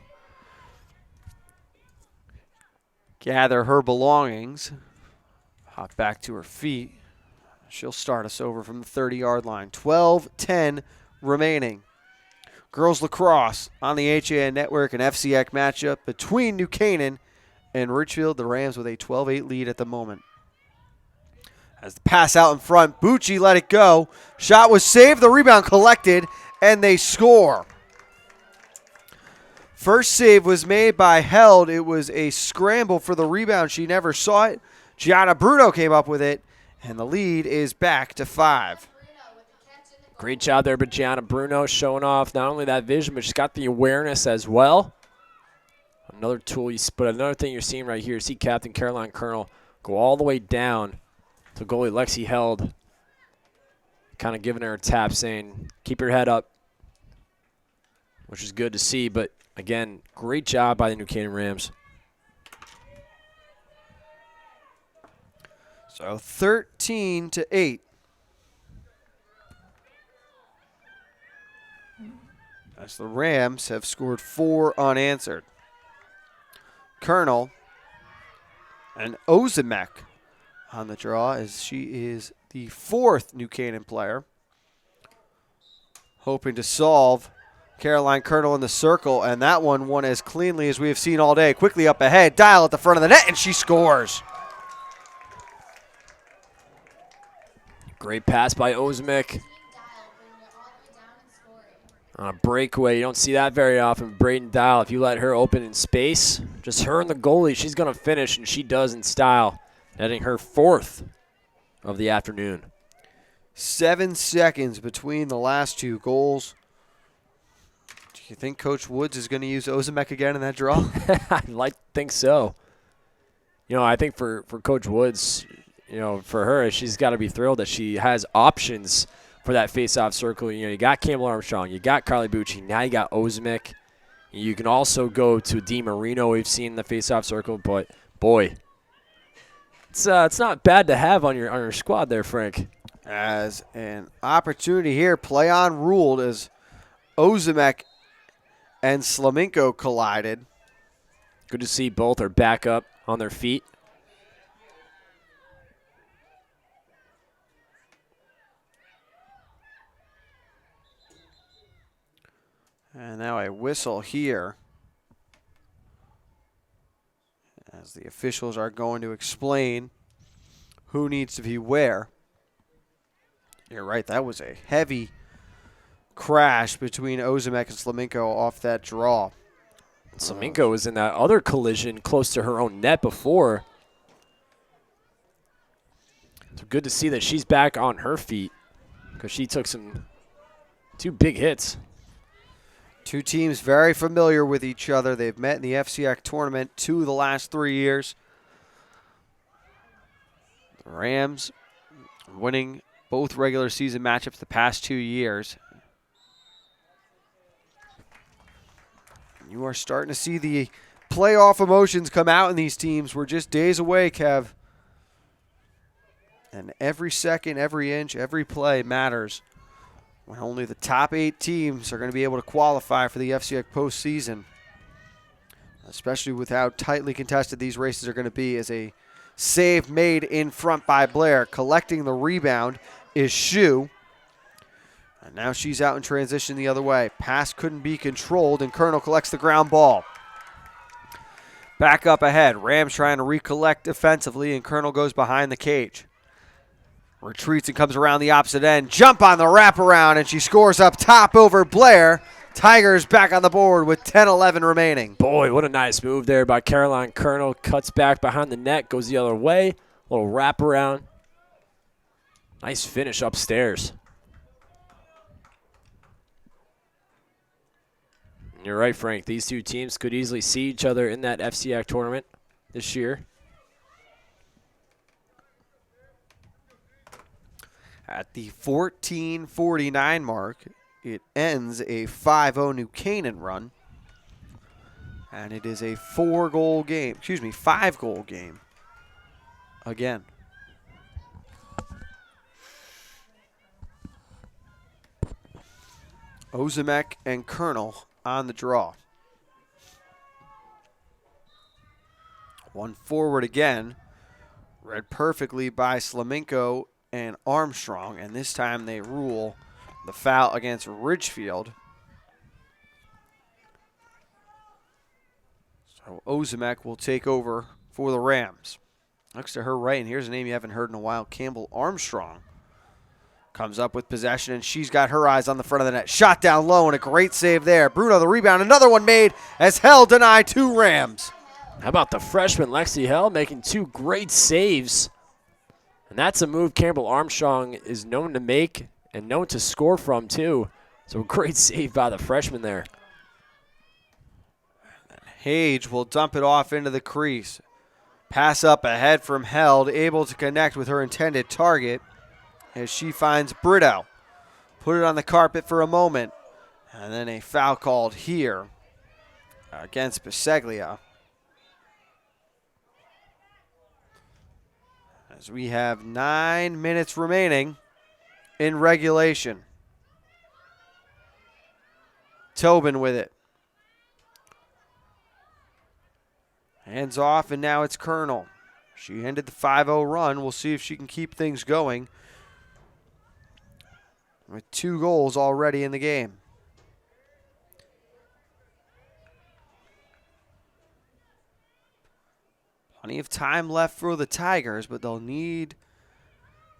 gather her belongings, hop back to her feet. She'll start us over from the 30-yard line. 12-10 remaining. Girls lacrosse on the HAN Network, an FCIAC matchup between New Canaan and Ridgefield. The Rams with a 12-8 lead at the moment. As the pass out in front, Bucci let it go. Shot was saved, the rebound collected, and they score. First save was made by Held. It was a scramble for the rebound. She never saw it. Gianna Bruno came up with it, and the lead is back to 5. Great job there by Gianna Bruno, showing off not only that vision, but she's got the awareness as well. Another tool, but another thing you're seeing right here, see Captain Caroline Colonel go all the way down to goalie Lexi Held, kind of giving her a tap, saying, keep your head up, which is good to see. But, again, great job by the New Canaan Rams. So 13-8. As the Rams have scored 4 unanswered. Colonel and Ozimek on the draw as she is the 4th New Canaan player. Hoping to solve Caroline Colonel in the circle, and that one won as cleanly as we have seen all day. Quickly up ahead, Dial at the front of the net, and she scores. Great pass by Ozmek. On a breakaway, you don't see that very often. Braden Dial, if you let her open in space, just her and the goalie, she's going to finish, and she does in style, netting her 4th of the afternoon. 7 seconds between the last 2 goals. Do you think Coach Woods is going to use Ozemek again in that draw? I'd like to think so. You know, I think for Coach Woods, you know, for her, she's got to be thrilled that she has options for that face-off circle. You know, you got Campbell Armstrong, you got Carly Bucci, now you got Ozmek. You can also go to Di Marino, we've seen the face-off circle, but boy, it's not bad to have on your squad there, Frank. As an opportunity here, play on ruled as Ozemek and Slaminko collided. Good to see both are back up on their feet. And now a whistle here as the officials are going to explain who needs to be where. You're right, that was a heavy crash between Ozemek and Slaminko off that draw. Slaminko was in that other collision close to her own net before. So good to see that she's back on her feet because she took 2 big hits. 2 teams very familiar with each other. They've met in the FCIAC tournament 2 of the last 3 years. The Rams winning both regular season matchups the past 2 years. You are starting to see the playoff emotions come out in these teams. We're just days away, Kev. And every second, every inch, every play matters. When only the top 8 teams are going to be able to qualify for the FCIAC postseason, especially with how tightly contested these races are going to be. As a save made in front by Blair, collecting the rebound is Shu. And now she's out in transition the other way. Pass couldn't be controlled, and Colonel collects the ground ball. Back up ahead. Rams trying to recollect defensively, and Colonel goes behind the cage. Retreats and comes around the opposite end. Jump on the wraparound, and she scores up top over Blair. Tigers back on the board with 10-11 remaining. Boy, what a nice move there by Caroline Colonel. Cuts back behind the net, goes the other way. Little wraparound. Nice finish upstairs. And you're right, Frank. These 2 teams could easily see each other in that FCIAC tournament this year. At the 14:49 mark, it ends a 5-0 New Canaan run. And it is a 5-goal game again. Ozemek and Colonel on the draw. One forward again, read perfectly by Slaminko and Armstrong, and this time they rule the foul against Ridgefield. So Ozemek will take over for the Rams. Next to her right, and here's a name you haven't heard in a while, Campbell Armstrong. Comes up with possession, and she's got her eyes on the front of the net. Shot down low, and a great save there. Bruno the rebound, another one made as Hell denied 2 Rams. How about the freshman Lexi Hell making 2 great saves? And that's a move Campbell Armstrong is known to make and known to score from, too. So a great save by the freshman there. Hage will dump it off into the crease. Pass up ahead from Held, able to connect with her intended target as she finds Brito. Put it on the carpet for a moment. And then a foul called here against Biseglia. As we have 9 minutes remaining in regulation. Tobin with it. Hands off, and now it's Colonel. She ended the 5-0 run. We'll see if she can keep things going with 2 goals already in the game. Plenty of time left for the Tigers, but they'll need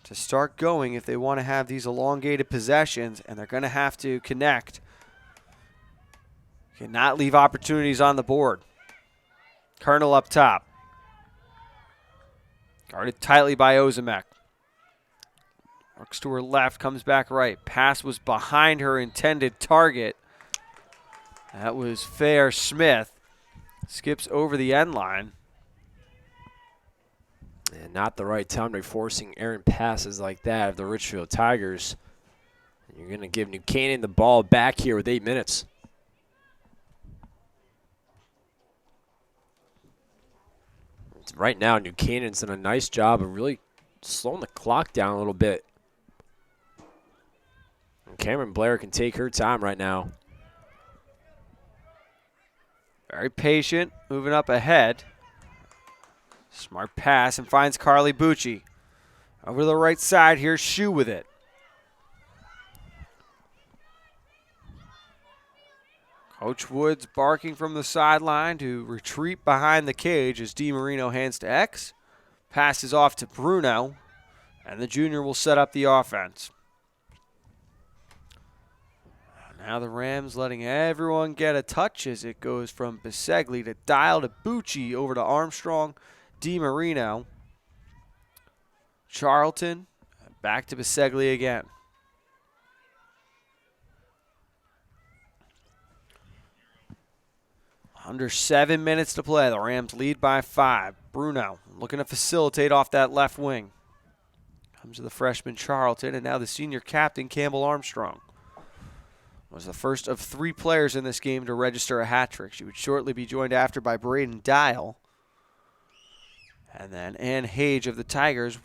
to start going if they want to have these elongated possessions, and they're going to have to connect. Cannot leave opportunities on the board. Colonel up top. Guarded tightly by Ozimek. Works to her left, comes back right. Pass was behind her intended target. That was fair. Smith skips over the end line. And not the right time to be forcing errant passes like that of the Ridgefield Tigers. And you're going to give New Canaan the ball back here with 8 minutes. Right now, New Canaan's done a nice job of really slowing the clock down a little bit. And Cameron Blair can take her time right now. Very patient, moving up ahead. Smart pass and finds Carly Bucci. Over to the right side, here's Shu with it. Coach Woods barking from the sideline to retreat behind the cage as DiMarino hands to X. Passes off to Bruno, and the junior will set up the offense. Now the Rams letting everyone get a touch as it goes from Bisegli to Dial to Bucci over to Armstrong, DiMarino, Charlton, back to Bisegli again. Under 7 minutes to play. The Rams lead by 5. Bruno looking to facilitate off that left wing. Comes to the freshman Charlton, and now the senior captain Campbell Armstrong. Was the first of 3 players in this game to register a hat trick. She would shortly be joined after by Braden Dial. And then Ann Hage of the Tigers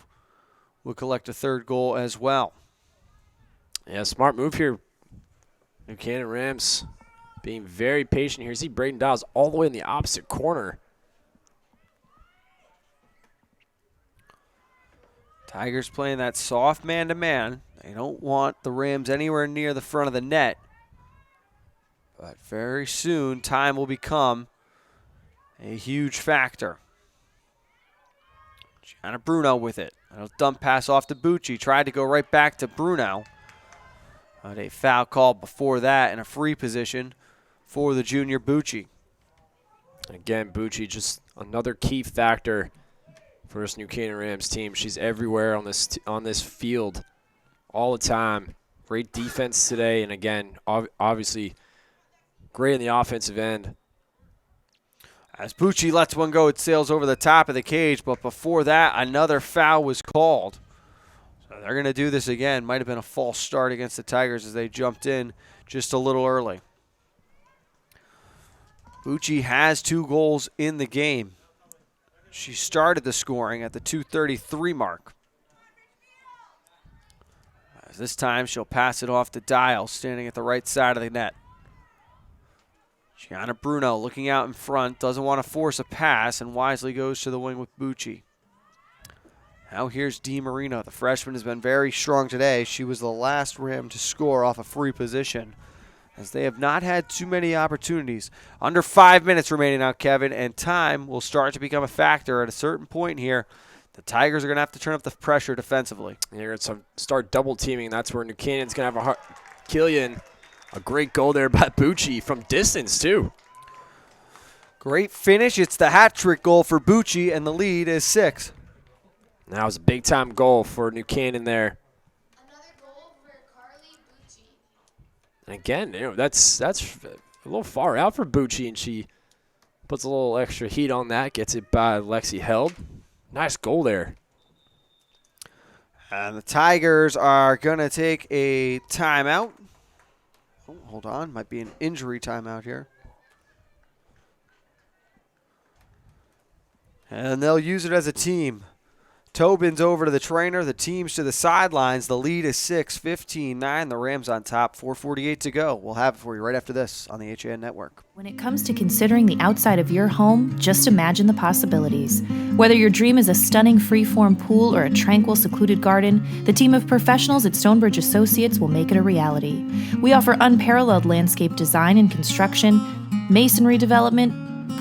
would collect a 3rd goal as well. Yeah, smart move here. New Canaan Rams being very patient here. See Braden Dial's all the way in the opposite corner. Tigers playing that soft man-to-man. They don't want the Rams anywhere near the front of the net. But very soon, time will become a huge factor. Gianna Bruno with it. A dump pass off to Bucci. Tried to go right back to Bruno. But a foul called before that in a free position for the junior Bucci. Again, Bucci just another key factor for this New Canaan Rams team. She's everywhere on this field all the time. Great defense today, and again, obviously great in the offensive end. As Bucci lets one go, it sails over the top of the cage, but before that, another foul was called. So they're going to do this again. Might have been a false start against the Tigers as they jumped in just a little early. Bucci has 2 goals in the game. She started the scoring at the 2:33 mark. As this time, she'll pass it off to Dial, standing at the right side of the net. Gianna Bruno looking out in front, doesn't want to force a pass, and wisely goes to the wing with Bucci. Now here's DiMarino. The freshman has been very strong today. She was the last Ram to score off a free position, as they have not had too many opportunities. Under 5 minutes remaining now, Kevin, and time will start to become a factor at a certain point here. The Tigers are going to have to turn up the pressure defensively. They're going to start double teaming. That's where New Canaan's going to have Killian. A great goal there by Bucci from distance, too. Great finish. It's the hat trick goal for Bucci, and the lead is 6. That was a big-time goal for New Canaan there. And again, that's a little far out for Bucci, and she puts a little extra heat on that, gets it by Lexi Held. Nice goal there. And the Tigers are going to take a timeout. Oh, hold on. Might be an injury timeout here. And they'll use it as a team. Tobin's over to the trainer. The team's to the sidelines. The lead is 6, 15-9. The Rams on top. 4:48 to go. We'll have it for you right after this on the HAN Network. When it comes to considering the outside of your home, just imagine the possibilities. Whether your dream is a stunning freeform pool or a tranquil, secluded garden, the team of professionals at Stonebridge Associates will make it a reality. We offer unparalleled landscape design and construction, masonry development,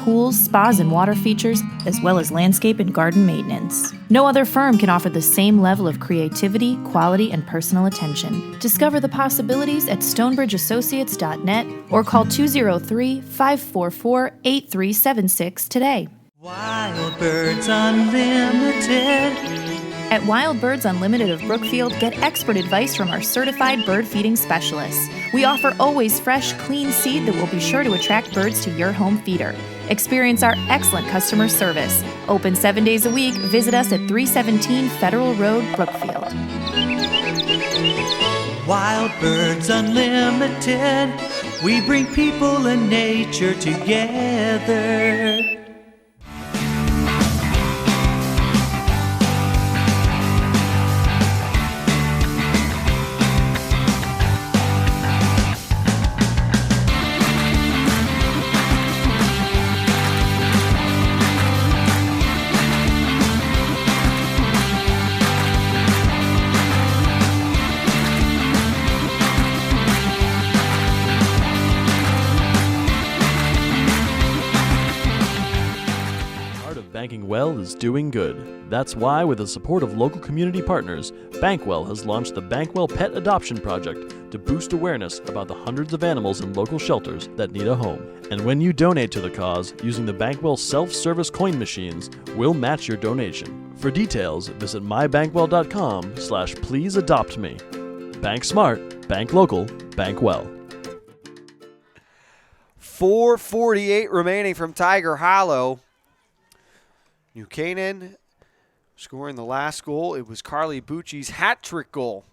pools, spas, and water features, as well as landscape and garden maintenance. No other firm can offer the same level of creativity, quality, and personal attention. Discover the possibilities at stonebridgeassociates.net or call 203-544-8376 today. Wild Birds Unlimited. At Wild Birds Unlimited of Brookfield, get expert advice from our certified bird feeding specialists. We offer always fresh, clean seed that will be sure to attract birds to your home feeder. Experience our excellent customer service. Open 7 days a week. Visit us at 317 Federal Road, Brookfield. Wild Birds Unlimited. We bring people and nature together. Banking well is doing good. That's why, with the support of local community partners, Bankwell has launched the Bankwell Pet Adoption Project to boost awareness about the hundreds of animals in local shelters that need a home. And when you donate to the cause using the Bankwell self-service coin machines, we'll match your donation. For details, visit mybankwell.com/pleaseadoptme. Bank smart, bank local, bank well. 4:48 remaining from Tiger Hollow. New Canaan scoring the last goal. It was Carly Bucci's hat trick goal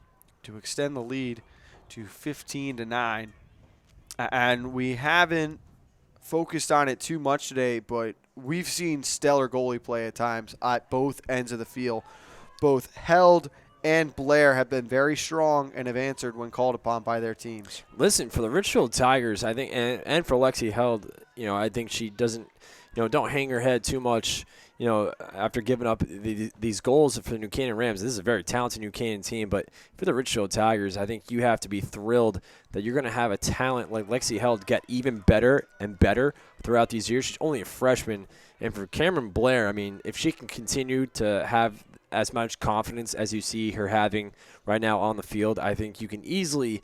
to extend the lead to 15-9. And we haven't focused on it too much today, but we've seen stellar goalie play at times at both ends of the field. Both Held and Blair have been very strong and have answered when called upon by their teams. Listen, for the Ridgefield Tigers, I think, and for Lexi Held, I think she doesn't, don't hang her head too much. After giving up these goals for the New Canaan Rams. This is a very talented New Canaan team, but for the Ridgefield Tigers, I think you have to be thrilled that you're going to have a talent like Lexi Held get even better and better throughout these years. She's only a freshman. And for Cameron Blair, if she can continue to have as much confidence as you see her having right now on the field, I think you can easily,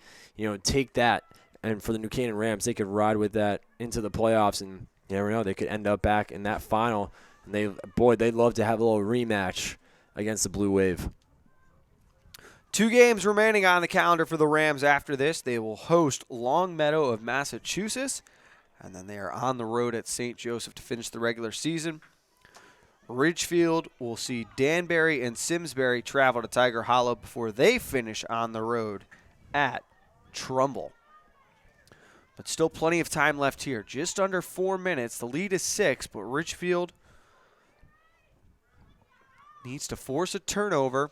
take that. And for the New Canaan Rams, they could ride with that into the playoffs, and you never know, they could end up back in that final. And they'd love to have a little rematch against the Blue Wave. 2 games remaining on the calendar for the Rams after this. They will host Longmeadow of Massachusetts, and then they are on the road at St. Joseph to finish the regular season. Ridgefield will see Danbury and Simsbury travel to Tiger Hollow before they finish on the road at Trumbull. But still plenty of time left here. Just under 4 minutes. The lead is 6, but Ridgefield needs to force a turnover,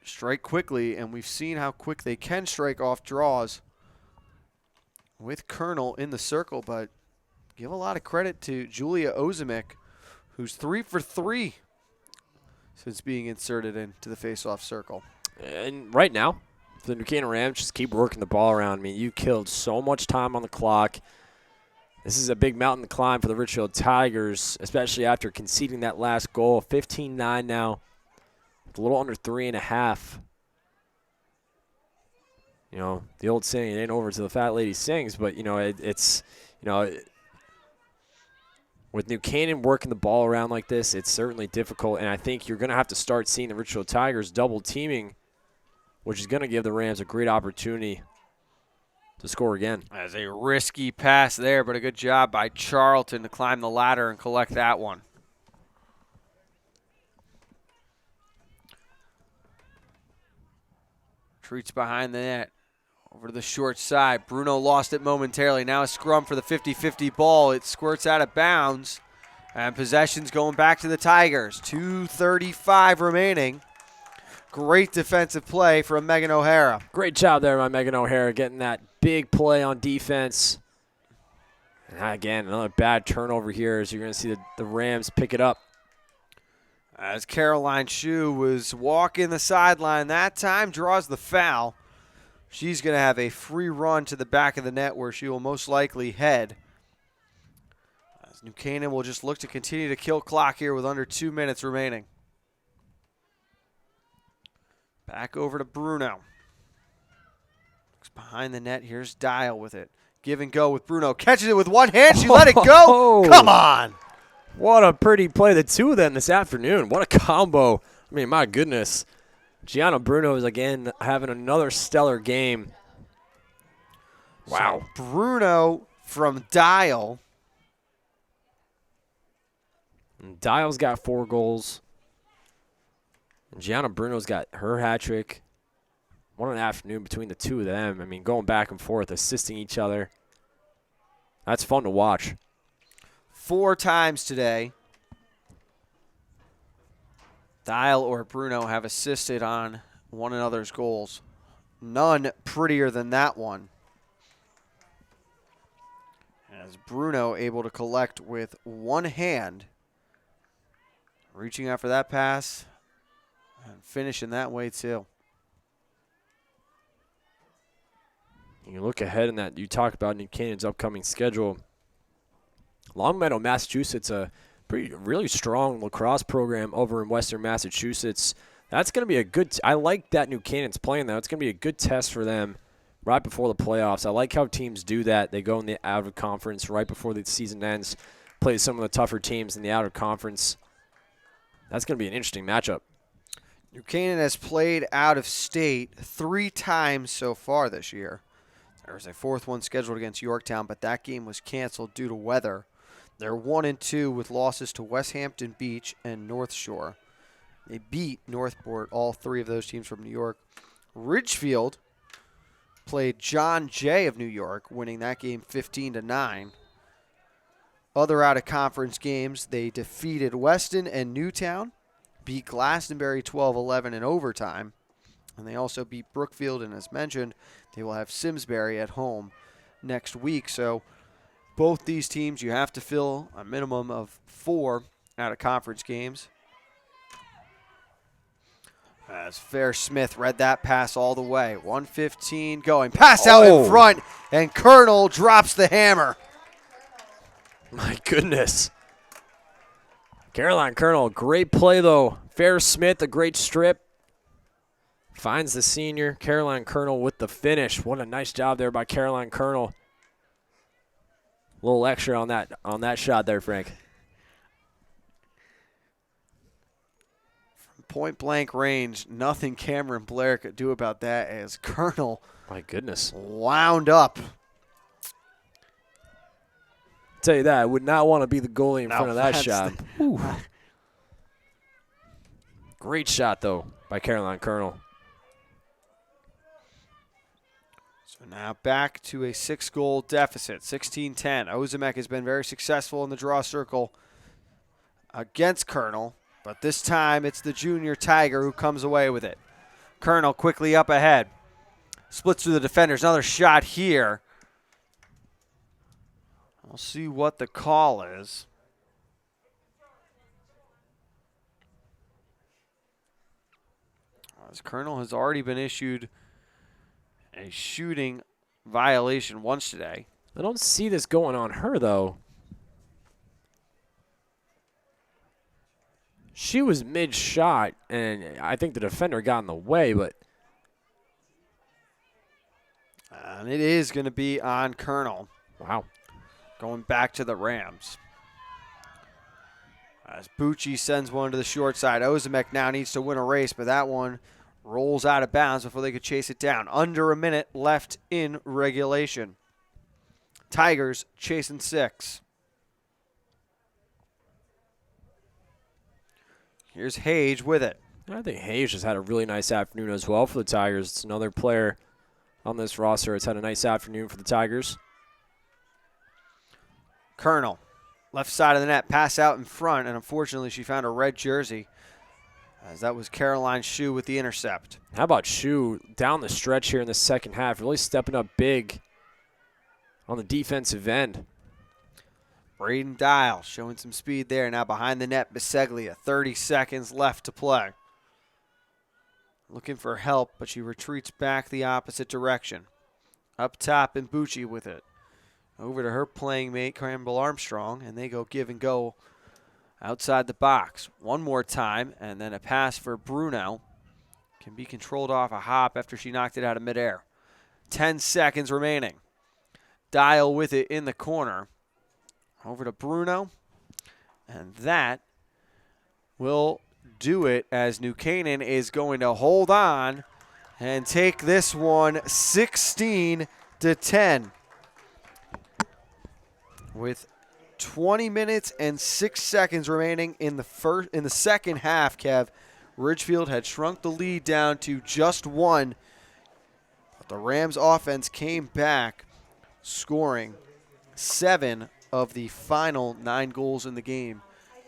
strike quickly, and we've seen how quick they can strike off draws with Colonel in the circle, but give a lot of credit to Julia Ozimick, who's 3 for 3 since being inserted into the faceoff circle. And right now, for the New Canaan Rams, just keep working the ball around. You killed so much time on the clock. This is a big mountain to climb for the Ridgefield Tigers, especially after conceding that last goal. 15-9 now, a little under 3.5. The old saying, it ain't over till the fat lady sings, but, with New Canaan working the ball around like this, it's certainly difficult, and I think you're going to have to start seeing the Ridgefield Tigers double teaming, which is going to give the Rams a great opportunity to score again. As a risky pass there, but a good job by Charlton to climb the ladder and collect that one. Treats behind the net. Over to the short side. Bruno lost it momentarily. Now a scrum for the 50-50 ball. It squirts out of bounds. And possession's going back to the Tigers. 2:35 remaining. Great defensive play from Megan O'Hara. Great job there by Megan O'Hara getting that big play on defense. And again, another bad turnover here as you're going to see the Rams pick it up. As Caroline Shue was walking the sideline that time, draws the foul. She's going to have a free run to the back of the net where she will most likely head. New Canaan will just look to continue to kill clock here with under 2 minutes remaining. Back over to Bruno. Looks behind the net. Here's Dial with it. Give and go with Bruno. Catches it with one hand. She let it go. Come on. What a pretty play. The two of them this afternoon. What a combo. I mean, my goodness. Gianna Bruno is, again, having another stellar game. Wow. So Bruno from Dial. And Dial's got 4 goals. And Gianna Bruno's got her hat trick. What an afternoon between the two of them. I mean, going back and forth, assisting each other. That's fun to watch. 4 times today, Dial or Bruno have assisted on one another's goals. None prettier than that one. As Bruno able to collect with one hand, reaching out for that pass and finishing that way too. You look ahead in that, you talk about New Canaan's upcoming schedule. Longmeadow, Massachusetts, a really strong lacrosse program over in Western Massachusetts. That's going to be a good I like that New Canaan's playing that. It's going to be a good test for them right before the playoffs. I like how teams do that. They go in the outer conference right before the season ends, play some of the tougher teams in the outer conference. That's going to be an interesting matchup. New Canaan has played out of state 3 times so far this year. There was a 4th one scheduled against Yorktown, but that game was canceled due to weather. They're 1-2 with losses to West Hampton Beach and North Shore. They beat Northport, all 3 of those teams from New York. Ridgefield played John Jay of New York, winning that game 15-9. Other out-of-conference games, they defeated Weston and Newtown, beat Glastonbury 12-11 in overtime, and they also beat Brookfield, and as mentioned, they will have Simsbury at home next week. So both these teams, you have to fill a minimum of 4 out-of-conference games. As Fair Smith read that pass all the way. 1:15 going. Pass out in front, and Colonel drops the hammer. My goodness. Caroline Colonel, great play, though. Fair Smith, a great strip. Finds the senior, Caroline Colonel, with the finish. What a nice job there by Caroline Colonel. A little extra on that shot there, Frank. From point-blank range, nothing Cameron Blair could do about that as Colonel, my goodness, wound up. Tell you that, I would not want to be the goalie in front of that shot. Great shot, though, by Caroline Colonel. So now back to a 6-goal deficit, 16-10. Ozimek has been very successful in the draw circle against Colonel, but this time it's the junior Tiger who comes away with it. Colonel quickly up ahead. Splits through the defenders. Another shot here. I'll see what the call is. As Colonel has already been issued a shooting violation once today. I don't see this going on her, though. She was mid-shot, and I think the defender got in the way, but... And it is going to be on Colonel. Wow. Going back to the Rams. As Bucci sends one to the short side. Ozimek now needs to win a race, but that one rolls out of bounds before they could chase it down. Under a minute left in regulation. Tigers chasing 6. Here's Hage with it. I think Hage has had a really nice afternoon as well for the Tigers. It's another player on this roster that's had a nice afternoon for the Tigers. Colonel, left side of the net, pass out in front, and unfortunately she found a red jersey, as that was Caroline Shue with the intercept. How about Shue down the stretch here in the second half, really stepping up big on the defensive end. Braden Dial showing some speed there. Now behind the net, Biseglia. 30 seconds left to play. Looking for help, but she retreats back the opposite direction. Up top, and Bucci with it. over to her playing mate, Campbell Armstrong, and they go give and go outside the box. One more time, and then a pass for Bruno. Can be controlled off a hop after she knocked it out of midair. 10 seconds remaining. Dial with it in the corner. Over to Bruno. And that will do it as New Canaan is going to hold on and take this one 16-10. With 20 minutes and 6 seconds remaining in the second half, Kev, Ridgefield had shrunk the lead down to just one. But the Rams offense came back, scoring 7 of the final 9 goals in the game,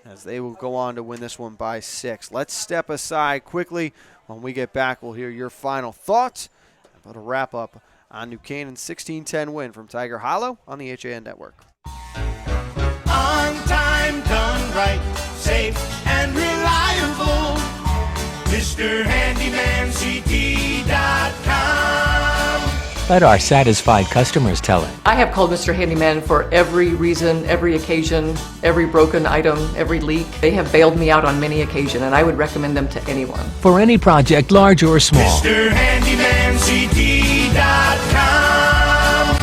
as they will go on to win this one by 6. Let's step aside quickly. When we get back, we'll hear your final thoughts about a wrap-up on New Canaan's 16-10 win from Tiger Hollow on the HAN Network. On time, done right, safe and reliable. MrHandymanCT.com. Let our satisfied customers tell it. I have called Mr. Handyman for every reason, every occasion, every broken item, every leak. They have bailed me out on many occasions, and I would recommend them to anyone. For any project, large or small. MrHandymanCT.com.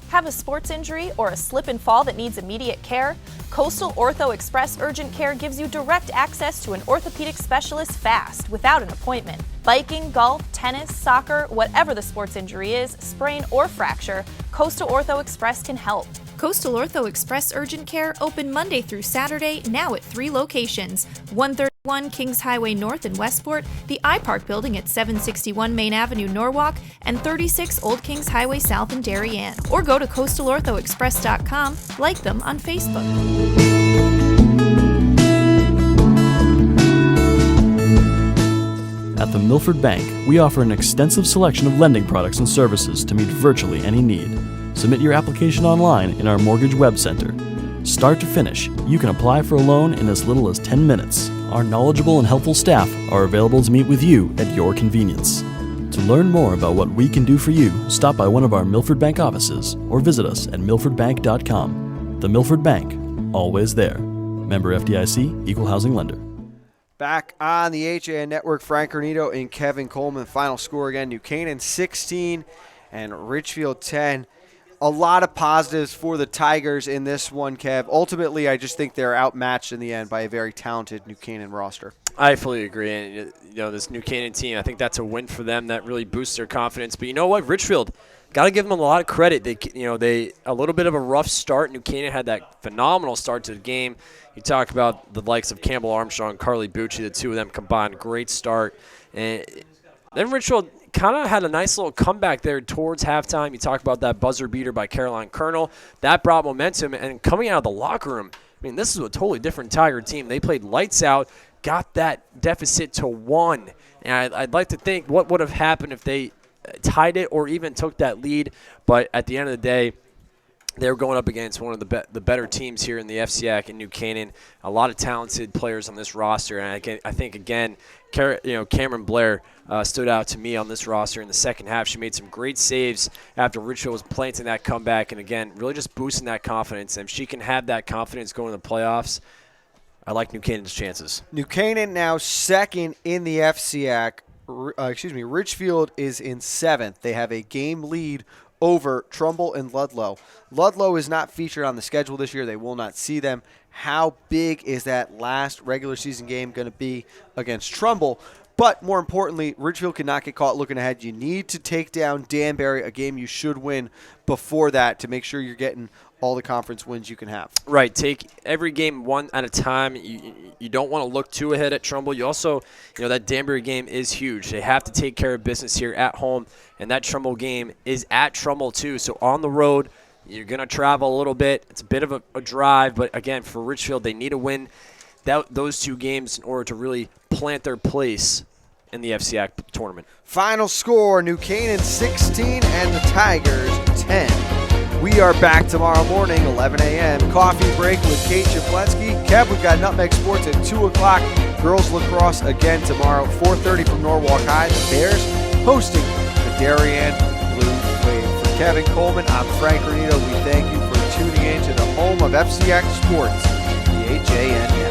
Have a sports injury or a slip and fall that needs immediate care? Coastal Ortho Express Urgent Care gives you direct access to an orthopedic specialist fast, without an appointment. Biking, golf, tennis, soccer, whatever the sports injury is, sprain or fracture, Coastal Ortho Express can help. Coastal Ortho Express Urgent Care open Monday through Saturday, now at 3 locations: 131 Kings Highway North in Westport, the iPark building at 761 Main Avenue, Norwalk, and 36 Old Kings Highway South in Darien. Or go to coastalorthoexpress.com, like them on Facebook. At the Milford Bank, we offer an extensive selection of lending products and services to meet virtually any need. Submit your application online in our mortgage web center. Start to finish, you can apply for a loan in as little as 10 minutes. Our knowledgeable and helpful staff are available to meet with you at your convenience. To learn more about what we can do for you, stop by one of our Milford Bank offices or visit us at milfordbank.com. The Milford Bank, always there. Member FDIC, Equal Housing Lender. Back on the HAN Network, Frank Cornito and Kevin Coleman. Final score again, New Canaan 16 and Ridgefield 10. A lot of positives for the Tigers in this one, Kev. Ultimately, I just think they're outmatched in the end by a very talented New Canaan roster. I fully agree. And, this New Canaan team, I think that's a win for them. That really boosts their confidence. But you know what? Ridgefield, got to give them a lot of credit. They a little bit of a rough start. New Canaan had that phenomenal start to the game. You talk about the likes of Campbell Armstrong, Carly Bucci, the two of them combined, great start. And then Ridgefield kind of had a nice little comeback there towards halftime. You talk about that buzzer beater by Caroline Colonel. That brought momentum. And coming out of the locker room, this is a totally different Tiger team. They played lights out, got that deficit to 1. And I'd like to think what would have happened if they tied it or even took that lead. But at the end of the day, they were going up against one of the better teams here in the FCIAC in New Canaan. A lot of talented players on this roster. And I think, again, Cameron Blair stood out to me on this roster in the second half. She made some great saves after Ridgefield was planting that comeback. And, again, really just boosting that confidence. And if she can have that confidence going to the playoffs, I like New Canaan's chances. New Canaan now second in the FCIAC. Ridgefield is in 7th. They have a game lead over Trumbull and Ludlow. Ludlow is not featured on the schedule this year. They will not see them. How big is that last regular season game going to be against Trumbull? But more importantly, Ridgefield cannot get caught looking ahead. You need to take down Danbury, a game you should win before that to make sure you're getting all the conference wins you can have. Right. Take every game one at a time. You don't want to look too ahead at Trumbull. You also, that Danbury game is huge. They have to take care of business here at home, and that Trumbull game is at Trumbull too. So on the road, you're going to travel a little bit. It's a bit of a drive, but again, for Ridgefield, they need to win those 2 games in order to really plant their place in the FCIAC tournament. Final score, New Canaan 16 and the Tigers 10. We are back tomorrow morning, 11 a.m. Coffee break with Kate Chapletsky. Kev, we've got Nutmeg Sports at 2 o'clock. Girls lacrosse again tomorrow, 4:30 from Norwalk High. The Bears hosting the Darien blue wave. For Kevin Coleman, I'm Frank Granito. We thank you for tuning in to the home of FCIAC Sports, the HAN Network.